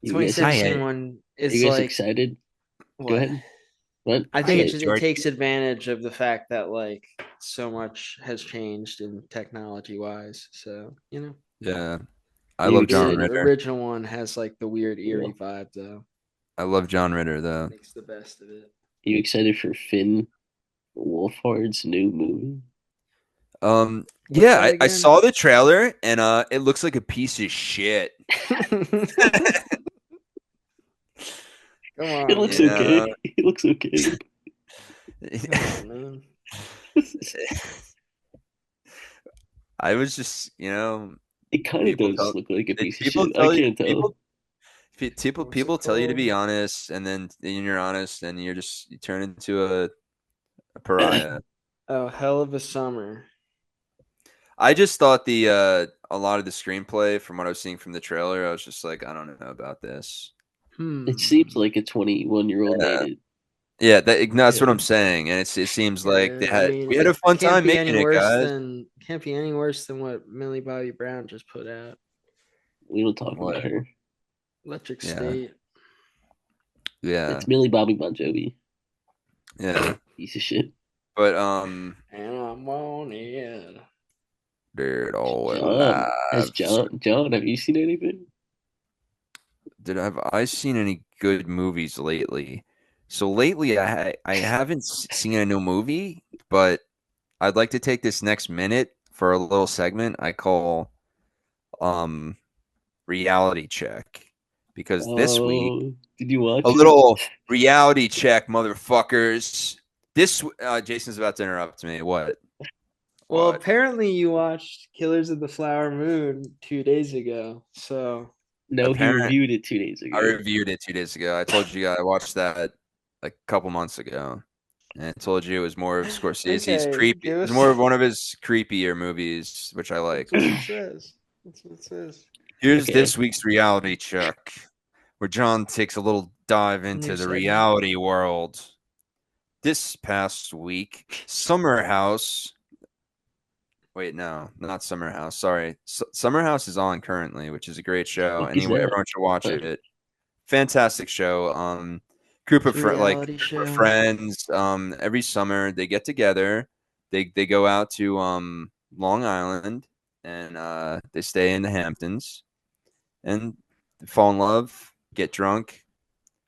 You guys,
I
2016
had
one
are
is
you guys
like
excited? Go
what?
ahead. What?
I
I
think
Say
it
enjoyed.
takes advantage of the fact that like so much has changed in technology wise. So, you know,
Yeah, I
you
love John
the
excited?
Ritter.
original one has like the weird
Yeah.
eerie vibe though.
I love John Ritter though.
Makes the best of it.
You excited for Finn Wolfhard's new movie?
What's
Yeah,
that
I
again?
saw the trailer and it looks like a piece of shit.
Come
It
on,
looks
You
man.
know?
okay. It looks okay.
Come on, man.
I was just,
It kind of
people
does
tell
look like a
did
piece of
people
shit. I
tell you
can't tell.
People tell you to be honest, and then you're honest, and you turn into a pariah.
Oh, Hell of a Summer.
I just thought a lot of the screenplay from what I was seeing from the trailer, I was just like, I don't know about this.
It seems like a 21-year-old made it.
Yeah, that's what I'm saying, and it seems like we had a fun time making it, guys.
Can't be any worse than what Millie Bobby Brown just put out.
We don't talk about her.
Electric State.
Yeah,
it's Millie Bobby Bon Jovi.
Yeah,
piece of shit.
But
and I'm on it.
Dude, all
John, have you seen anything?
Have I seen any good movies lately? So lately, I haven't seen a new movie, but I'd like to take this next minute for a little segment I call reality check, because this week,
did you watch
a little reality check, motherfuckers? Jason's about to interrupt me. What?
Well, apparently you watched Killers of the Flower Moon 2 days ago. So
no, he reviewed it 2 days ago.
I reviewed it 2 days ago. I told you I watched that like a couple months ago, and I told you it was more of Scorsese's creepy. It was more of one of his creepier movies, which I like.
That's what it says. That's what it says.
Here's this week's reality check, where John takes a little dive into the reality world. This past week, Summer House. Wait, no, not Summer House. Sorry. Summer House is on currently, which is a great show. Anyway, everyone should watch it. Fantastic show. Group of friends. Every summer they get together. They go out to Long Island, and they stay in the Hamptons, and fall in love, get drunk,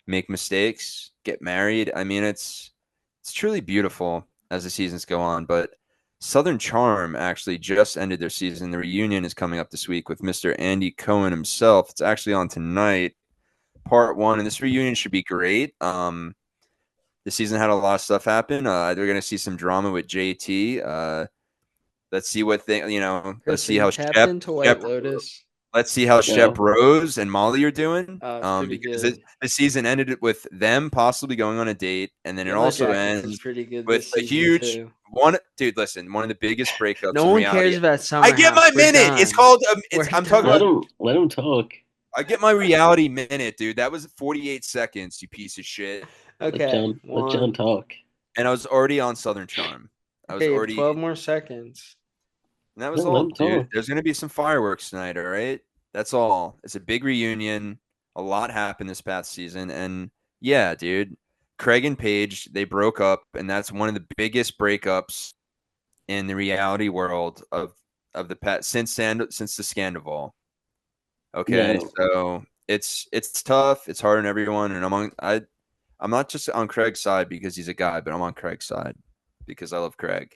make mistakes, get married. I mean, it's truly beautiful as the seasons go on, but Southern Charm actually just ended their season. The reunion is coming up this week with Mr. Andy Cohen himself. It's actually on tonight, part 1, and this reunion should be great. The season had a lot of stuff happen. They're going to see some drama with JT. Let's see what let's see how Let's see how Shep Rose and Molly are doing. Because the season ended with them possibly going on a date, and then it also ends with a huge one. Dude, listen, one of the biggest breakups.
No one cares about Summer
I get my minute. It's called. I'm talking about.
Let him talk.
I get my reality minute, dude. That was 48 seconds. You piece of shit.
Okay,
let John talk.
And I was already on Southern Charm. I was already
12 more seconds.
And that was all, dude. There's going to be some fireworks tonight, all right? That's all. It's a big reunion. A lot happened this past season. And, yeah, dude, Craig and Paige, they broke up, and that's one of the biggest breakups in the reality world of the past since the Scandival. Okay, so it's tough. It's hard on everyone, and I'm not just on Craig's side because he's a guy, but I'm on Craig's side because I love Craig.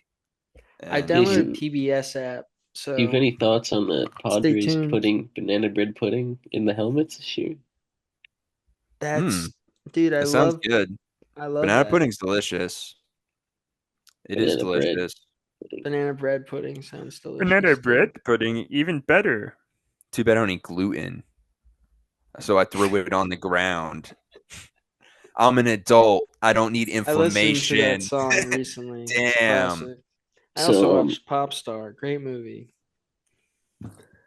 I downloaded PBS app. So
do you have any thoughts on the Padres putting banana bread pudding in the helmets this year?
Dude, I love.
Sounds good.
I love
banana pudding's delicious. It is delicious.
Banana bread pudding sounds delicious.
Banana bread pudding, even better.
Too bad I don't eat gluten, so I threw it on the ground. I'm an adult. I don't need inflammation.
I listened to that song recently.
Damn.
I also watched Popstar. Great movie.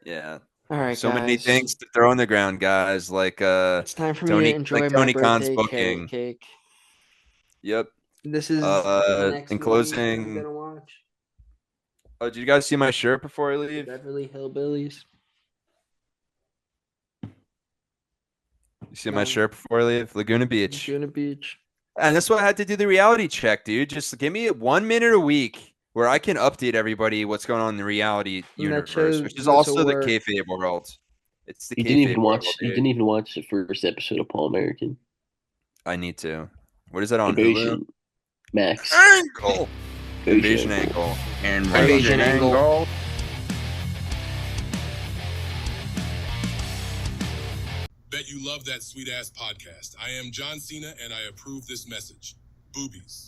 Yeah.
All right,
so
guys.
Many things to throw on the ground, guys. Like
it's time for me to enjoy my birthday
booking.
Cake.
Yep.
This is the next
in closing.
I'm gonna watch.
Oh, did you guys see my shirt before I leave?
Beverly Hillbillies.
You see my shirt before I leave? Laguna Beach.
Laguna Beach.
And that's why I had to do the reality check, dude. Just give me 1 minute a week where I can update everybody what's going on in the reality universe, which is also the kayfabe world. It's the kayfabe world.
You didn't even watch the first episode of Paul American.
I need to. What is that on Hulu?
Max.
Angle. Invasion Angle.
Invasion Angle.
Bet you love that sweet ass podcast. I am John Cena and I approve this message. Boobies.